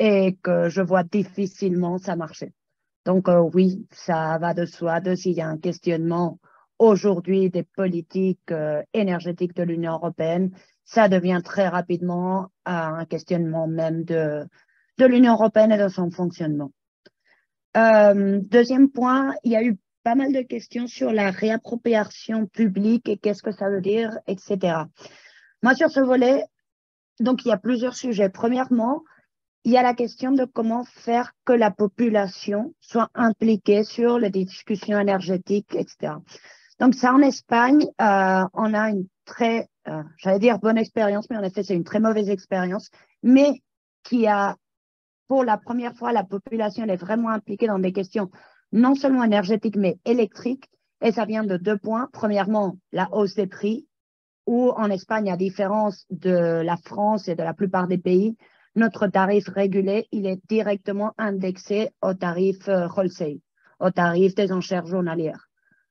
et que je vois difficilement ça marcher. Donc, oui, ça va de soi s'il y a un questionnement aujourd'hui des politiques énergétiques de l'Union européenne, ça devient très rapidement un questionnement même de l'Union européenne et de son fonctionnement. Deuxième point, il y a eu pas mal de questions sur la réappropriation publique et qu'est-ce que ça veut dire, etc. Moi, sur ce volet, donc il y a plusieurs sujets. Premièrement, il y a la question de comment faire que la population soit impliquée sur les discussions énergétiques, etc. Donc ça, en Espagne, on a une très, j'allais dire bonne expérience, mais en effet, c'est une très mauvaise expérience, mais qui a, pour la première fois, la population elle est vraiment impliquée dans des questions non seulement énergétiques, mais électriques, et ça vient de 2 points. Premièrement, la hausse des prix, où en Espagne, à différence de la France et de la plupart des pays, notre tarif régulé, il est directement indexé au tarif wholesale, au tarif des enchères journalières.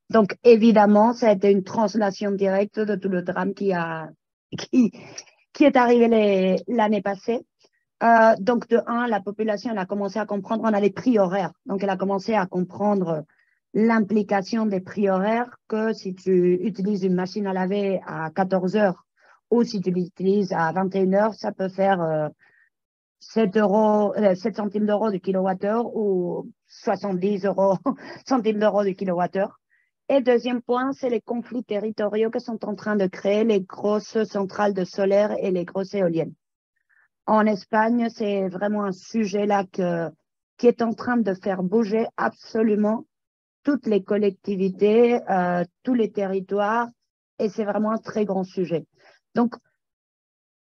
Donc, évidemment, ça a été une translation directe de tout le drame qui est arrivé l'année passée. Donc, de un, la population elle a commencé à comprendre, on a les prix horaires. Donc, elle a commencé à comprendre l'implication des prix horaires, que si tu utilises une machine à laver à 14 heures ou si tu l'utilises à 21 heures, ça peut faire 7 centimes d'euros du kilowattheure ou 70 centimes d'euros du kilowattheure. Et deuxième point, c'est les conflits territoriaux que sont en train de créer les grosses centrales de solaire et les grosses éoliennes. En Espagne, c'est vraiment un sujet là qui est en train de faire bouger absolument toutes les collectivités, tous les territoires, et c'est vraiment un très grand sujet. Donc,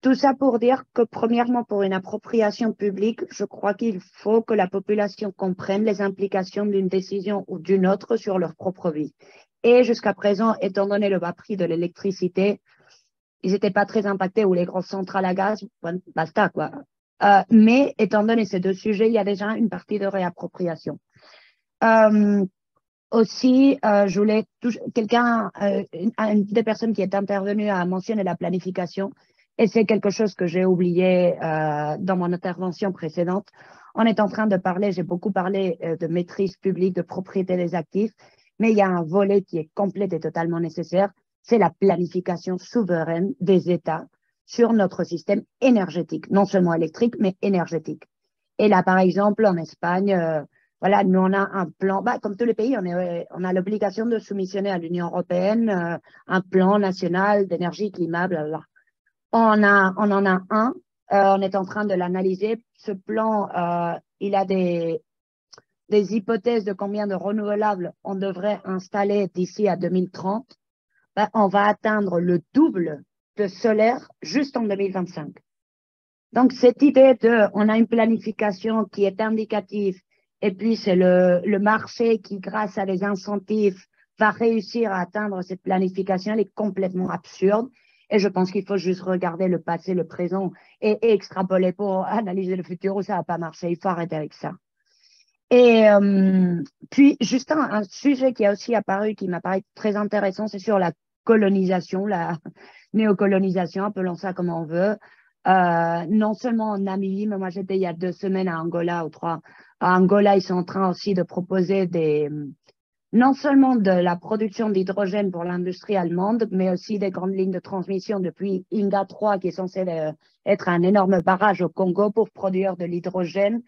tout ça pour dire que, premièrement, pour une appropriation publique, je crois qu'il faut que la population comprenne les implications d'une décision ou d'une autre sur leur propre vie. Et jusqu'à présent, étant donné le bas prix de l'électricité, ils n'étaient pas très impactés, ou les grosses centrales à gaz, basta, quoi. Mais étant donné ces deux sujets, il y a déjà une partie de réappropriation. Aussi, je voulais une des personnes qui est intervenue a mentionné la planification, et c'est quelque chose que j'ai oublié dans mon intervention précédente. On est en train de parler, j'ai beaucoup parlé de maîtrise publique, de propriété des actifs, mais il y a un volet qui est complet et totalement nécessaire, c'est la planification souveraine des États sur notre système énergétique, non seulement électrique, mais énergétique. Et là, par exemple, en Espagne, voilà, nous, on a un plan, comme tous les pays, on a l'obligation de soumissionner à l'Union européenne un plan national d'énergie, climat, blablabla. On en a un, on est en train de l'analyser. Ce plan, il a des hypothèses de combien de renouvelables on devrait installer d'ici à 2030. On va atteindre le double de solaire juste en 2025. Donc, cette idée on a une planification qui est indicative, et puis c'est le marché qui, grâce à des incentives, va réussir à atteindre cette planification, elle est complètement absurde. Et je pense qu'il faut juste regarder le passé, le présent et extrapoler pour analyser le futur où ça ne va pas marcher. Il faut arrêter avec ça. Et puis, juste un sujet qui a aussi apparu, qui m'apparaît très intéressant, c'est sur la colonisation, la néocolonisation, appelons ça comme on veut. Non seulement en Namibie, mais moi j'étais il y a 2 semaines à Angola ou 3. À Angola, ils sont en train aussi de proposer non seulement de la production d'hydrogène pour l'industrie allemande, mais aussi des grandes lignes de transmission depuis Inga 3, qui est censé être un énorme barrage au Congo pour produire de l'hydrogène.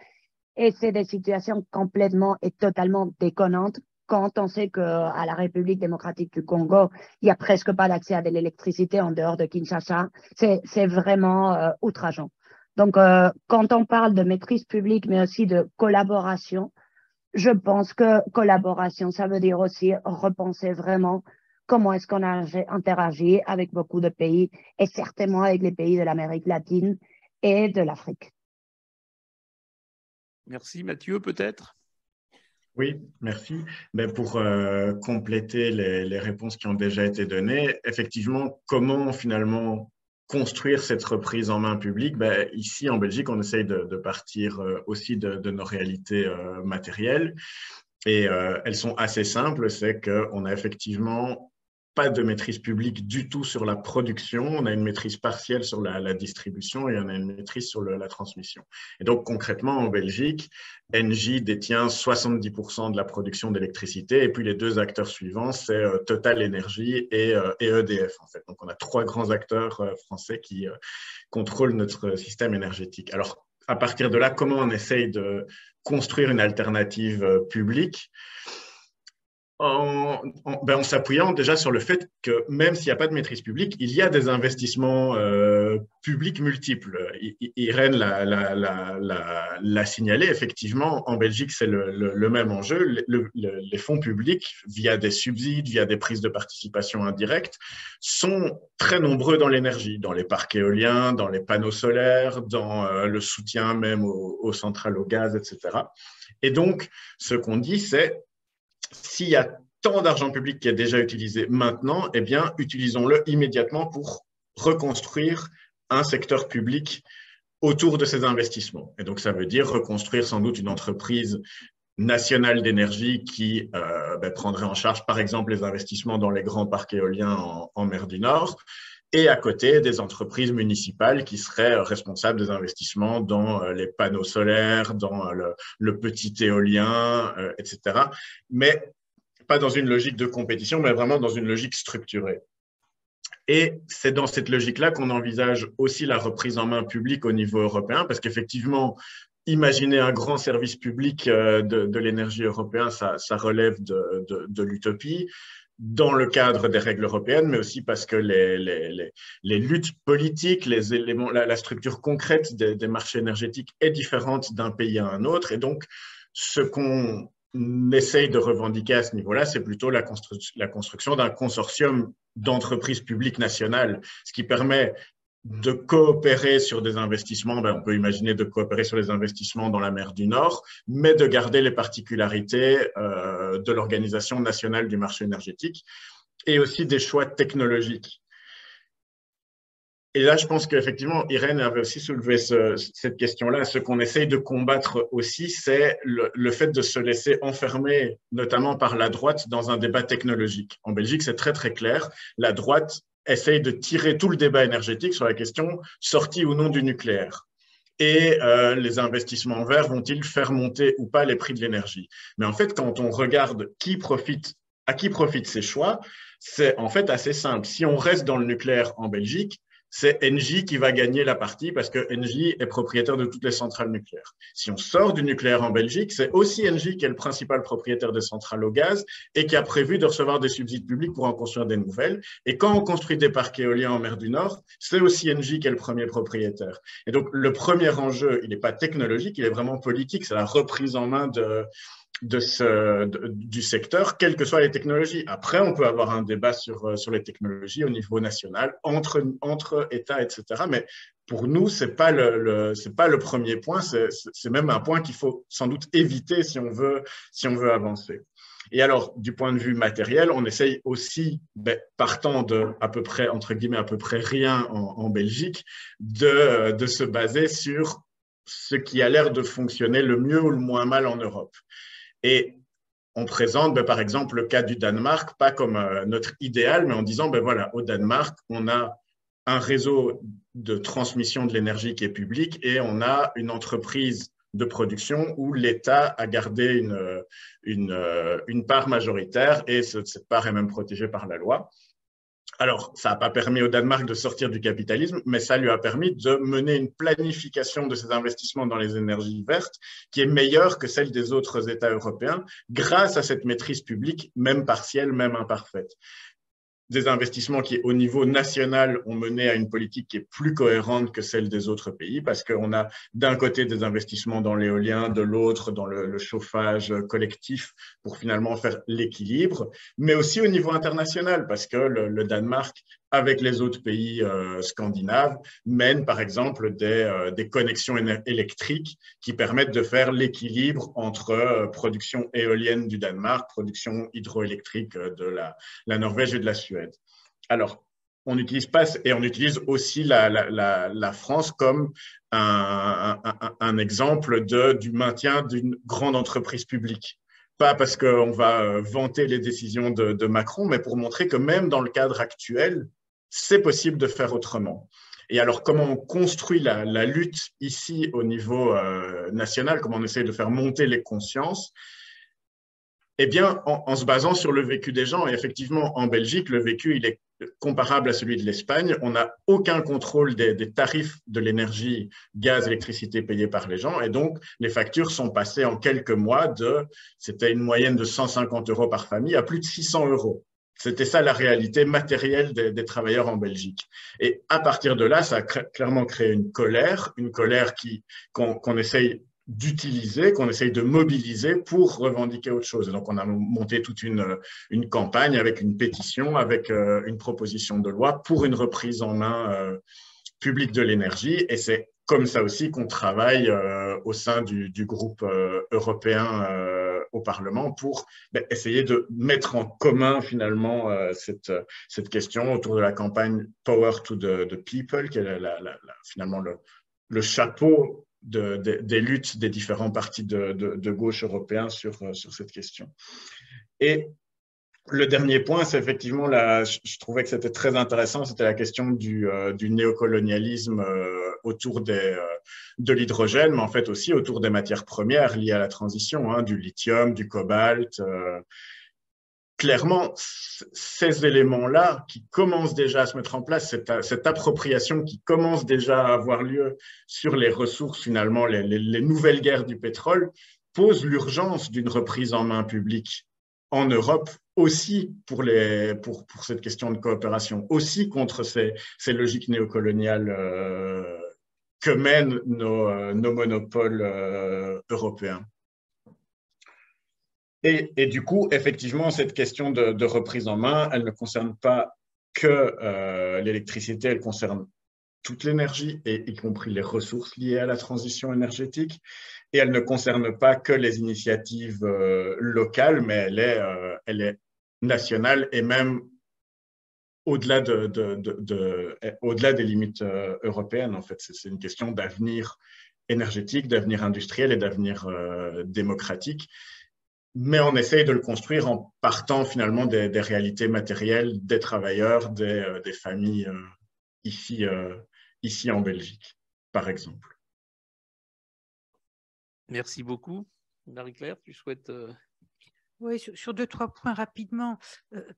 Et c'est des situations complètement et totalement déconnantes quand on sait qu'à la République démocratique du Congo, il n'y a presque pas d'accès à de l'électricité en dehors de Kinshasa. C'est vraiment outrageant. Donc, quand on parle de maîtrise publique, mais aussi de collaboration, je pense que collaboration, ça veut dire aussi repenser vraiment comment est-ce qu'on interagit avec beaucoup de pays, et certainement avec les pays de l'Amérique latine et de l'Afrique. Merci. Mathieu, peut-être? Oui, merci. Mais pour compléter les réponses qui ont déjà été données, effectivement, comment finalement construire cette reprise en main publique? Ici, en Belgique, on essaye de partir aussi de nos réalités matérielles. Et elles sont assez simples, c'est qu'on a effectivement pas de maîtrise publique du tout sur la production, on a une maîtrise partielle sur la distribution et on a une maîtrise sur la transmission. Et donc concrètement, en Belgique, Engie détient 70% de la production d'électricité, et puis les 2 acteurs suivants, c'est Total Energy et EDF, en fait. Donc on a 3 grands acteurs français qui contrôlent notre système énergétique. Alors, à partir de là, comment on essaye de construire une alternative publique? En s'appuyant déjà sur le fait que même s'il n'y a pas de maîtrise publique, il y a des investissements publics multiples. Irène l'a signalé, effectivement, en Belgique, c'est le même enjeu. Les fonds publics, via des subsides, via des prises de participation indirectes, sont très nombreux dans l'énergie, dans les parcs éoliens, dans les panneaux solaires, dans le soutien même aux centrales au gaz, etc. Et donc, ce qu'on dit, c'est s'il y a tant d'argent public qui est déjà utilisé maintenant, eh bien, utilisons-le immédiatement pour reconstruire un secteur public autour de ces investissements. Et donc, ça veut dire reconstruire sans doute une entreprise nationale d'énergie qui prendrait en charge, par exemple, les investissements dans les grands parcs éoliens en mer du Nord, et à côté des entreprises municipales qui seraient responsables des investissements dans les panneaux solaires, dans le petit éolien, etc. Mais pas dans une logique de compétition, mais vraiment dans une logique structurée. Et c'est dans cette logique-là qu'on envisage aussi la reprise en main publique au niveau européen, parce qu'effectivement, imaginer un grand service public de l'énergie européen, ça relève de l'utopie, dans le cadre des règles européennes, mais aussi parce que les luttes politiques, les éléments, la structure concrète des marchés énergétiques est différente d'un pays à un autre. Et donc, ce qu'on essaye de revendiquer à ce niveau-là, c'est plutôt la construction d'un consortium d'entreprises publiques nationales, ce qui permet de coopérer sur des investissements, on peut imaginer de coopérer sur les investissements dans la mer du Nord, mais de garder les particularités de l'Organisation nationale du marché énergétique et aussi des choix technologiques. Et là, je pense qu'effectivement, Irène avait aussi soulevé cette question-là. Ce qu'on essaye de combattre aussi, c'est le fait de se laisser enfermer, notamment par la droite, dans un débat technologique. En Belgique, c'est très, très clair. La droite essaye de tirer tout le débat énergétique sur la question sortie ou non du nucléaire. Et les investissements verts vont-ils faire monter ou pas les prix de l'énergie? Mais en fait, quand on regarde à qui profitent ces choix, c'est en fait assez simple. Si on reste dans le nucléaire en Belgique, c'est Engie qui va gagner la partie parce que Engie est propriétaire de toutes les centrales nucléaires. Si on sort du nucléaire en Belgique, c'est aussi Engie qui est le principal propriétaire des centrales au gaz et qui a prévu de recevoir des subsides publics pour en construire des nouvelles. Et quand on construit des parcs éoliens en mer du Nord, c'est aussi Engie qui est le premier propriétaire. Et donc, le premier enjeu, il n'est pas technologique, il est vraiment politique. C'est la reprise en main du secteur, quelles que soient les technologies. Après, on peut avoir un débat sur les technologies au niveau national, entre États, etc. Mais pour nous, c'est pas le premier point, c'est même un point qu'il faut sans doute éviter si on veut avancer. Et alors, du point de vue matériel, on essaye aussi, partant de à peu près, entre guillemets, à peu près rien en Belgique, de se baser sur ce qui a l'air de fonctionner le mieux ou le moins mal en Europe. Et on présente, par exemple, le cas du Danemark, pas comme notre idéal, mais en disant, voilà, au Danemark, on a un réseau de transmission de l'énergie qui est public et on a une entreprise de production où l'État a gardé une part majoritaire et cette part est même protégée par la loi. Alors, ça n'a pas permis au Danemark de sortir du capitalisme, mais ça lui a permis de mener une planification de ses investissements dans les énergies vertes qui est meilleure que celle des autres États européens grâce à cette maîtrise publique, même partielle, même imparfaite. Des investissements qui, au niveau national, ont mené à une politique qui est plus cohérente que celle des autres pays, parce qu'on a d'un côté des investissements dans l'éolien, de l'autre dans le chauffage collectif pour finalement faire l'équilibre, mais aussi au niveau international, parce que le Danemark, avec les autres pays scandinaves, mène par exemple des connexions électriques qui permettent de faire l'équilibre entre production éolienne du Danemark, production hydroélectrique de la Norvège et de la Suède. Alors, on utilise aussi la France comme un exemple du maintien d'une grande entreprise publique. Pas parce qu'on va vanter les décisions de Macron, mais pour montrer que même dans le cadre actuel, c'est possible de faire autrement. Et alors, comment on construit la lutte ici au niveau national, comment on essaie de faire monter les consciences? Eh bien, en se basant sur le vécu des gens. Et effectivement, en Belgique, le vécu, il est comparable à celui de l'Espagne. On n'a aucun contrôle des tarifs de l'énergie, gaz, électricité payés par les gens. Et donc, les factures sont passées en quelques mois c'était une moyenne de 150 € par famille à plus de 600 €. C'était ça la réalité matérielle des travailleurs en Belgique. Et à partir de là, ça a clairement créé une colère qu'on essaye d'utiliser, qu'on essaye de mobiliser pour revendiquer autre chose. Et donc, on a monté toute une campagne avec une pétition, avec une proposition de loi pour une reprise en main publique de l'énergie. Et c'est comme ça aussi qu'on travaille au sein du groupe européen au Parlement pour essayer de mettre en commun finalement cette question autour de la campagne Power to the People, qui est finalement le chapeau des luttes des différents partis de gauche européens sur cette question. Et Le dernier point, c'est effectivement, je trouvais que c'était très intéressant, c'était la question du néocolonialisme autour de l'hydrogène, mais en fait aussi autour des matières premières liées à la transition, hein, du lithium, du cobalt. Clairement, ces éléments-là qui commencent déjà à se mettre en place, cette appropriation qui commence déjà à avoir lieu sur les ressources, finalement, les nouvelles guerres du pétrole, pose l'urgence d'une reprise en main publique en Europe, aussi pour cette question de coopération, aussi contre ces logiques néocoloniales que mènent nos monopoles européens. Et du coup, effectivement, cette question de reprise en main, elle ne concerne pas que l'électricité, elle concerne toute l'énergie, y compris les ressources liées à la transition énergétique. Et elle ne concerne pas que les initiatives locales, mais elle est nationale et même au-delà au-delà des limites européennes. En fait, c'est une question d'avenir énergétique, d'avenir industriel et d'avenir démocratique. Mais on essaye de le construire en partant finalement des réalités matérielles des travailleurs, des familles ici en Belgique, par exemple. Merci beaucoup. Marie-Claire, tu souhaites… Oui, sur 2-3 points rapidement.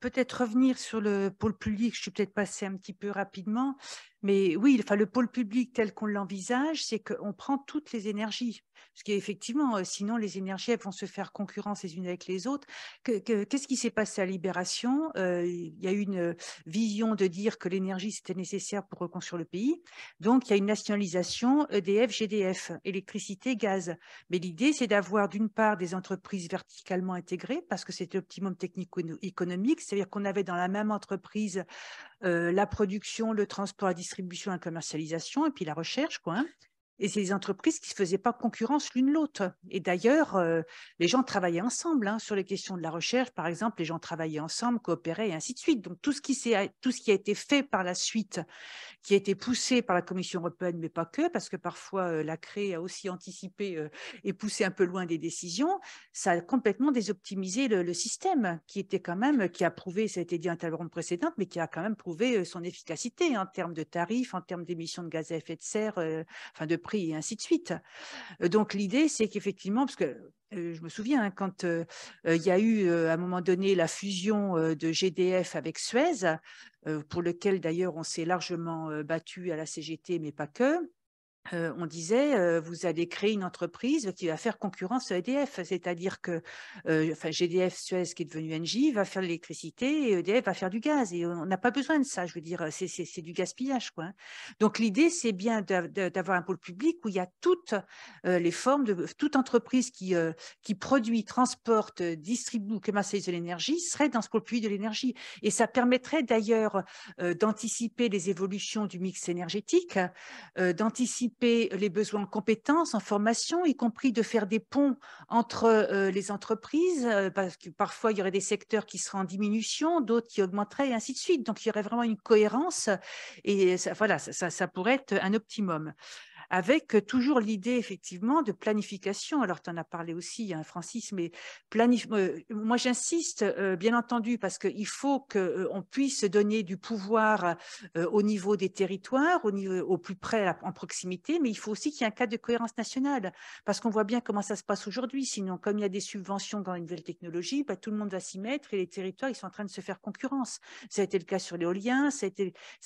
Peut-être revenir sur le pôle public, je suis peut-être passée un petit peu rapidement, mais oui, enfin, le pôle public tel qu'on l'envisage, c'est qu'on prend toutes les énergies. Parce qu'effectivement, sinon les énergies elles vont se faire concurrence les unes avec les autres. Qu'est-ce qui s'est passé à Libération? Il y a eu une vision de dire que l'énergie c'était nécessaire pour reconstruire le pays. Donc il y a une nationalisation EDF, GDF, électricité, gaz. Mais l'idée c'est d'avoir d'une part des entreprises verticalement intégrées parce que c'est l'optimum technico-économique, c'est-à-dire qu'on avait dans la même entreprise la production, le transport, la distribution, la commercialisation et puis la recherche, quoi. Hein. Et c'est des entreprises qui ne se faisaient pas concurrence l'une l'autre. Et d'ailleurs, les gens travaillaient ensemble hein, sur les questions de la recherche. Par exemple, les gens travaillaient ensemble, coopéraient et ainsi de suite. Donc, tout ce qui a été fait par la suite, qui a été poussé par la Commission européenne, mais pas que, parce que parfois, la CRE a aussi anticipé et poussé un peu loin des décisions, ça a complètement désoptimisé le système, qui était quand même, qui a prouvé, ça a été dit à la ronde précédente, mais qui a quand même prouvé son efficacité en termes de tarifs, en termes d'émissions de gaz à effet de serre, enfin de prix et ainsi de suite. Donc l'idée, c'est qu'effectivement, parce que je me souviens hein, quand il y a eu à un moment donné la fusion de GDF avec Suez, pour lequel d'ailleurs on s'est largement battu à la CGT, mais pas que. On disait, vous allez créer une entreprise qui va faire concurrence à EDF, c'est-à-dire que enfin, GDF Suez, qui est devenu Engie, va faire de l'électricité et EDF va faire du gaz. Et on n'a pas besoin de ça, je veux dire, c'est du gaspillage. Quoi. Donc l'idée, c'est bien d'avoir un pôle public où il y a toutes les formes, toute entreprise qui produit, transporte, distribue ou commercialise de l'énergie serait dans ce pôle public de l'énergie. Et ça permettrait d'ailleurs d'anticiper les évolutions du mix énergétique, d'anticiper les besoins en compétences, en formation, y compris de faire des ponts entre les entreprises, parce que parfois il y aurait des secteurs qui seraient en diminution, d'autres qui augmenteraient et ainsi de suite. Donc il y aurait vraiment une cohérence et ça, voilà, ça pourrait être un optimum. Avec toujours l'idée effectivement de planification. Alors, tu en as parlé aussi, hein, Francis, mais moi j'insiste, bien entendu, parce qu'il faut qu'on puisse donner du pouvoir au niveau des territoires, au plus près, en proximité, mais il faut aussi qu'il y ait un cadre de cohérence nationale, parce qu'on voit bien comment ça se passe aujourd'hui. Sinon, comme il y a des subventions dans les nouvelles technologies, bah, tout le monde va s'y mettre et les territoires, ils sont en train de se faire concurrence. Ça a été le cas sur l'éolien, ça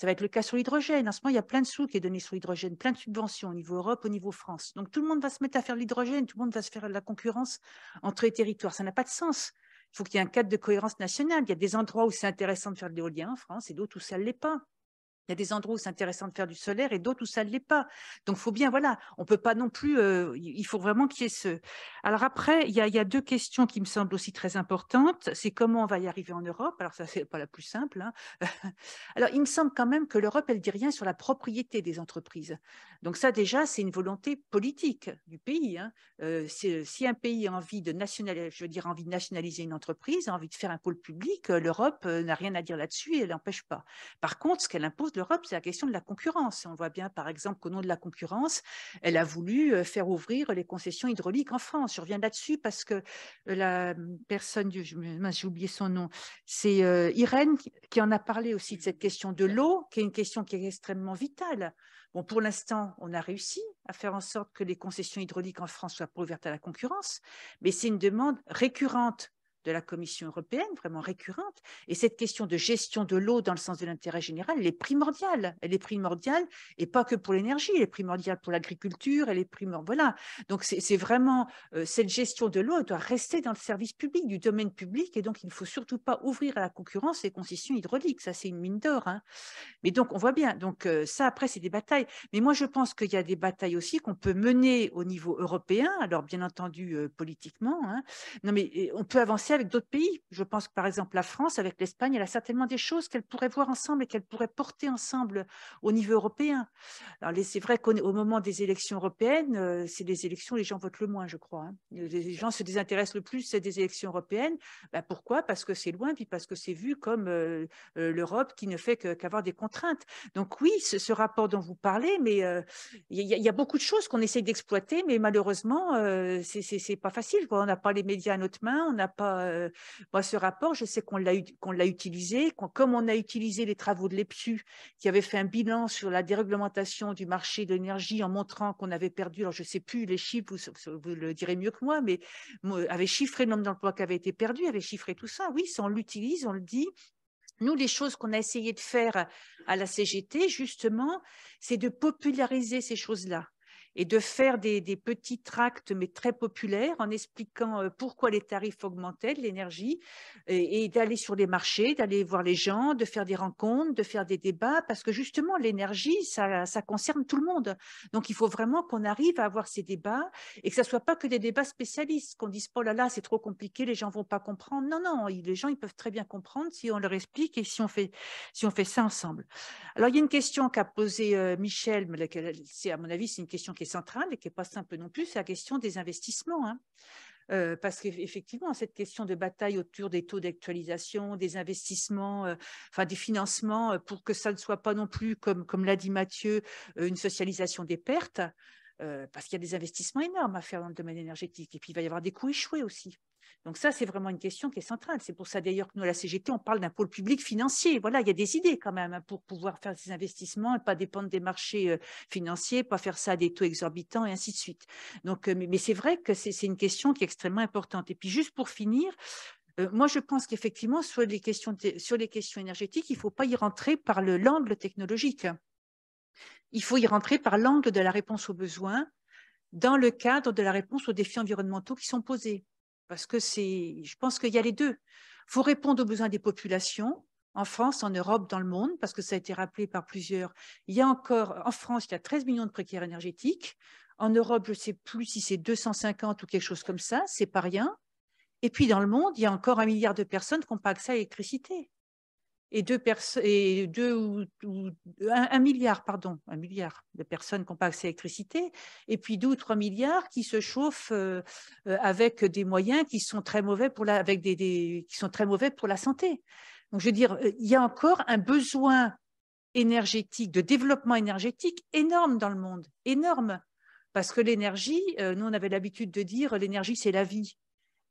va être le cas sur l'hydrogène. En ce moment, il y a plein de sous qui est donné sur l'hydrogène, plein de subventions au niveau Europe, au niveau France. Donc, tout le monde va se mettre à faire l'hydrogène, tout le monde va se faire la concurrence entre les territoires. Ça n'a pas de sens. Il faut qu'il y ait un cadre de cohérence nationale. Il y a des endroits où c'est intéressant de faire de l'éolien en France et d'autres où ça ne l'est pas. Il y a des endroits où c'est intéressant de faire du solaire et d'autres où ça ne l'est pas. Donc, il faut bien, voilà, on ne peut pas non plus, il faut vraiment qu'il y ait ce… Alors après, il y a deux questions qui me semblent aussi très importantes. C'est comment on va y arriver en Europe. Alors, ça, ce n'est pas la plus simple. Hein. Alors, il me semble quand même que l'Europe, elle ne dit rien sur la propriété des entreprises. Donc ça, déjà, c'est une volonté politique du pays. Hein. Si un pays a envie de nationaliser une entreprise, a envie de faire un pôle public, l'Europe n'a rien à dire là-dessus et elle n'empêche pas. Par contre, ce qu'elle impose de l'Europe, c'est la question de la concurrence. On voit bien, par exemple, qu'au nom de la concurrence, elle a voulu faire ouvrir les concessions hydrauliques en France. Je reviens là-dessus parce que la personne, j'ai oublié son nom, c'est Irène qui en a parlé aussi de cette question de l'eau, qui est une question qui est extrêmement vitale. Bon, pour l'instant, on a réussi à faire en sorte que les concessions hydrauliques en France soient pas ouvertes à la concurrence, mais c'est une demande récurrente de la Commission européenne, vraiment récurrente. Et cette question de gestion de l'eau dans le sens de l'intérêt général, elle est primordiale. Elle est primordiale, et pas que pour l'énergie, elle est primordiale pour l'agriculture, elle est primordiale. Voilà. Donc, c'est vraiment cette gestion de l'eau, elle doit rester dans le service public, du domaine public, et donc il ne faut surtout pas ouvrir à la concurrence les concessions hydrauliques. Ça, c'est une mine d'or. Hein. Mais donc, on voit bien. Donc, ça, après, c'est des batailles. Mais moi, je pense qu'il y a des batailles aussi qu'on peut mener au niveau européen, alors bien entendu politiquement. Hein. Non, mais on peut avancer avec d'autres pays. Je pense que, par exemple, la France, avec l'Espagne, elle a certainement des choses qu'elle pourrait voir ensemble et qu'elle pourrait porter ensemble au niveau européen. Alors, c'est vrai qu'au moment des élections européennes, c'est les élections, les gens votent le moins, je crois. Hein. Les gens se désintéressent le plus, c'est des élections européennes. Ben, pourquoi? Parce que c'est loin, puis parce que c'est vu comme l'Europe qui ne fait qu'avoir des contraintes. Donc oui, ce rapport dont vous parlez, mais il y a beaucoup de choses qu'on essaye d'exploiter, mais malheureusement, c'est pas facile. Quoi. On n'a pas les médias à notre main, on n'a pas moi, ce rapport, je sais qu'on l'a utilisé, comme on a utilisé les travaux de l'EPSU, qui avait fait un bilan sur la déréglementation du marché de l'énergie en montrant qu'on avait perdu, alors je ne sais plus les chiffres, vous le direz mieux que moi, mais avait chiffré le nombre d'emplois qui avait été perdu, avait chiffré tout ça. Oui, ça, on l'utilise, on le dit. Nous, les choses qu'on a essayé de faire à la CGT, justement, c'est de populariser ces choses-là et de faire des petits tracts, mais très populaires, en expliquant pourquoi les tarifs augmentaient de l'énergie, et d'aller sur les marchés, d'aller voir les gens, de faire des rencontres, de faire des débats, parce que justement, l'énergie, ça concerne tout le monde. Donc, il faut vraiment qu'on arrive à avoir ces débats et que ce ne soit pas que des débats spécialistes, qu'on dise, oh là là, c'est trop compliqué, les gens ne vont pas comprendre. Non, non, les gens, ils peuvent très bien comprendre si on leur explique et si on fait ça ensemble. Alors, il y a une question qu'a posée Michel, mais à mon avis, c'est une question qui est centrale et qui n'est pas simple non plus, c'est la question des investissements. Hein. Parce qu'effectivement, cette question de bataille autour des taux d'actualisation, des investissements, enfin des financements, pour que ça ne soit pas non plus, comme l'a dit Mathieu, une socialisation des pertes, parce qu'il y a des investissements énormes à faire dans le domaine énergétique. Et puis, il va y avoir des coûts échoués aussi. Donc ça, c'est vraiment une question qui est centrale. C'est pour ça d'ailleurs que nous, à la CGT, on parle d'un pôle public financier. Voilà, il y a des idées quand même pour pouvoir faire ces investissements et pas dépendre des marchés financiers, pas faire ça à des taux exorbitants et ainsi de suite. Donc, mais c'est vrai que c'est une question qui est extrêmement importante. Et puis juste pour finir, moi, je pense qu'effectivement, sur les questions énergétiques, il ne faut pas y rentrer par l'angle technologique. Il faut y rentrer par l'angle de la réponse aux besoins dans le cadre de la réponse aux défis environnementaux qui sont posés. Parce que je pense qu'il y a les deux. Il faut répondre aux besoins des populations, en France, en Europe, dans le monde, parce que ça a été rappelé par plusieurs. Il y a encore, en France, il y a 13 millions de précaires énergétiques. En Europe, je ne sais plus si c'est 250 ou quelque chose comme ça, c'est pas rien. Et puis dans le monde, il y a encore 1 milliard de personnes qui n'ont pas accès à l'électricité. Et 1 milliard de personnes qui n'ont pas accès à l'électricité, et puis 2 ou 3 milliards qui se chauffent avec des moyens qui sont très mauvais pour la santé. Donc, je veux dire, il y a encore un besoin énergétique, de développement énergétique énorme dans le monde, énorme, parce que l'énergie, nous on avait l'habitude de dire l'énergie c'est la vie.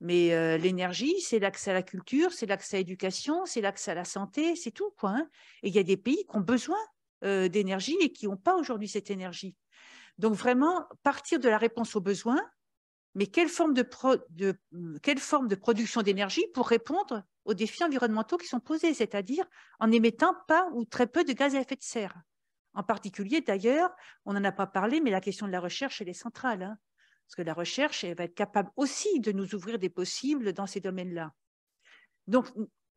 Mais l'énergie, c'est l'accès à la culture, c'est l'accès à l'éducation, c'est l'accès à la santé, c'est tout, quoi. Hein. Et il y a des pays qui ont besoin d'énergie et qui n'ont pas aujourd'hui cette énergie. Donc vraiment, partir de la réponse aux besoins, mais quelle forme de production d'énergie pour répondre aux défis environnementaux qui sont posés, c'est-à-dire en émettant pas ou très peu de gaz à effet de serre. En particulier, d'ailleurs, on n'en a pas parlé, mais la question de la recherche, elle est centrale. Hein. Parce que la recherche, elle va être capable aussi de nous ouvrir des possibles dans ces domaines-là. Donc,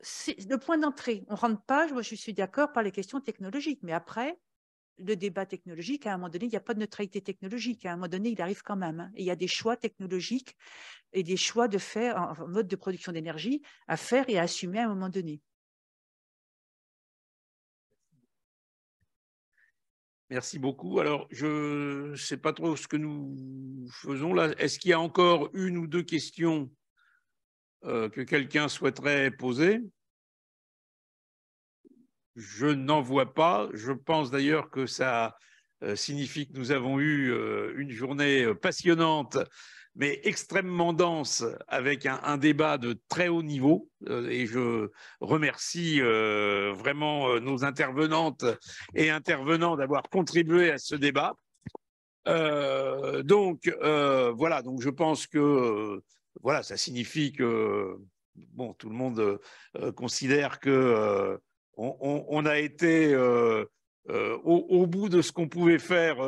c'est le point d'entrée. On ne rentre pas, moi je suis d'accord, par les questions technologiques. Mais après, le débat technologique, à un moment donné, il n'y a pas de neutralité technologique. À un moment donné, il arrive quand même. Hein. Et il y a des choix technologiques et des choix de faire, en mode de production d'énergie, à faire et à assumer à un moment donné. Merci beaucoup. Alors, je ne sais pas trop ce que nous faisons là. Est-ce qu'il y a encore 1 ou 2 questions que quelqu'un souhaiterait poser? je n'en vois pas. Je pense d'ailleurs que ça signifie que nous avons eu une journée passionnante, mais extrêmement dense, avec un débat de très haut niveau. Et je remercie vraiment nos intervenantes et intervenants d'avoir contribué à ce débat. Voilà, donc je pense que voilà, ça signifie que bon, tout le monde considère que on a été au bout de ce qu'on pouvait faire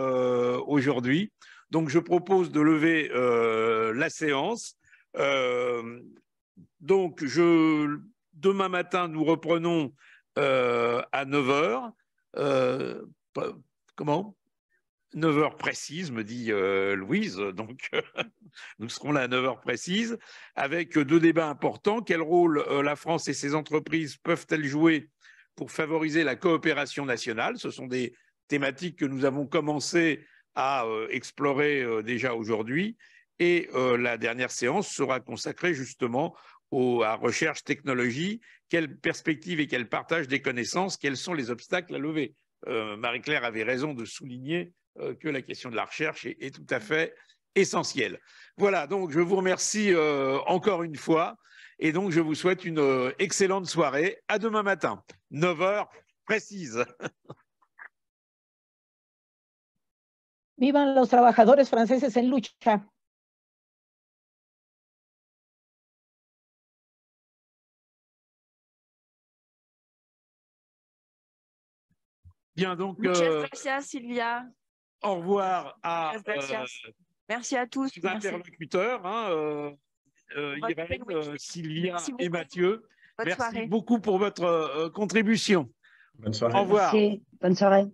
aujourd'hui. Donc je propose de lever la séance. Donc demain matin, nous reprenons à 9 h. Comment ? 9 h précises, me dit Louise. Donc, nous serons là à 9 h précises, avec 2 débats importants. Quel rôle la France et ses entreprises peuvent-elles jouer pour favoriser la coopération nationale? Ce sont des thématiques que nous avons commencé à explorer déjà aujourd'hui. Et la dernière séance sera consacrée justement à recherche technologie. Quelle perspective et quel partage des connaissances? Quels sont les obstacles à lever? Marie-Claire avait raison de souligner que la question de la recherche est tout à fait essentielle. Voilà, donc je vous remercie encore une fois et donc je vous souhaite une excellente soirée. À demain matin, 9 h précises. Vivan los trabajadores franceses en lucha. Bien, donc Muchas gracias, Sylvia. au revoir à merci à tous. nos interlocuteurs, Irène, Sylvia et Mathieu. Merci beaucoup pour votre contribution. Bonne soirée. Au revoir. Merci. Bonne soirée.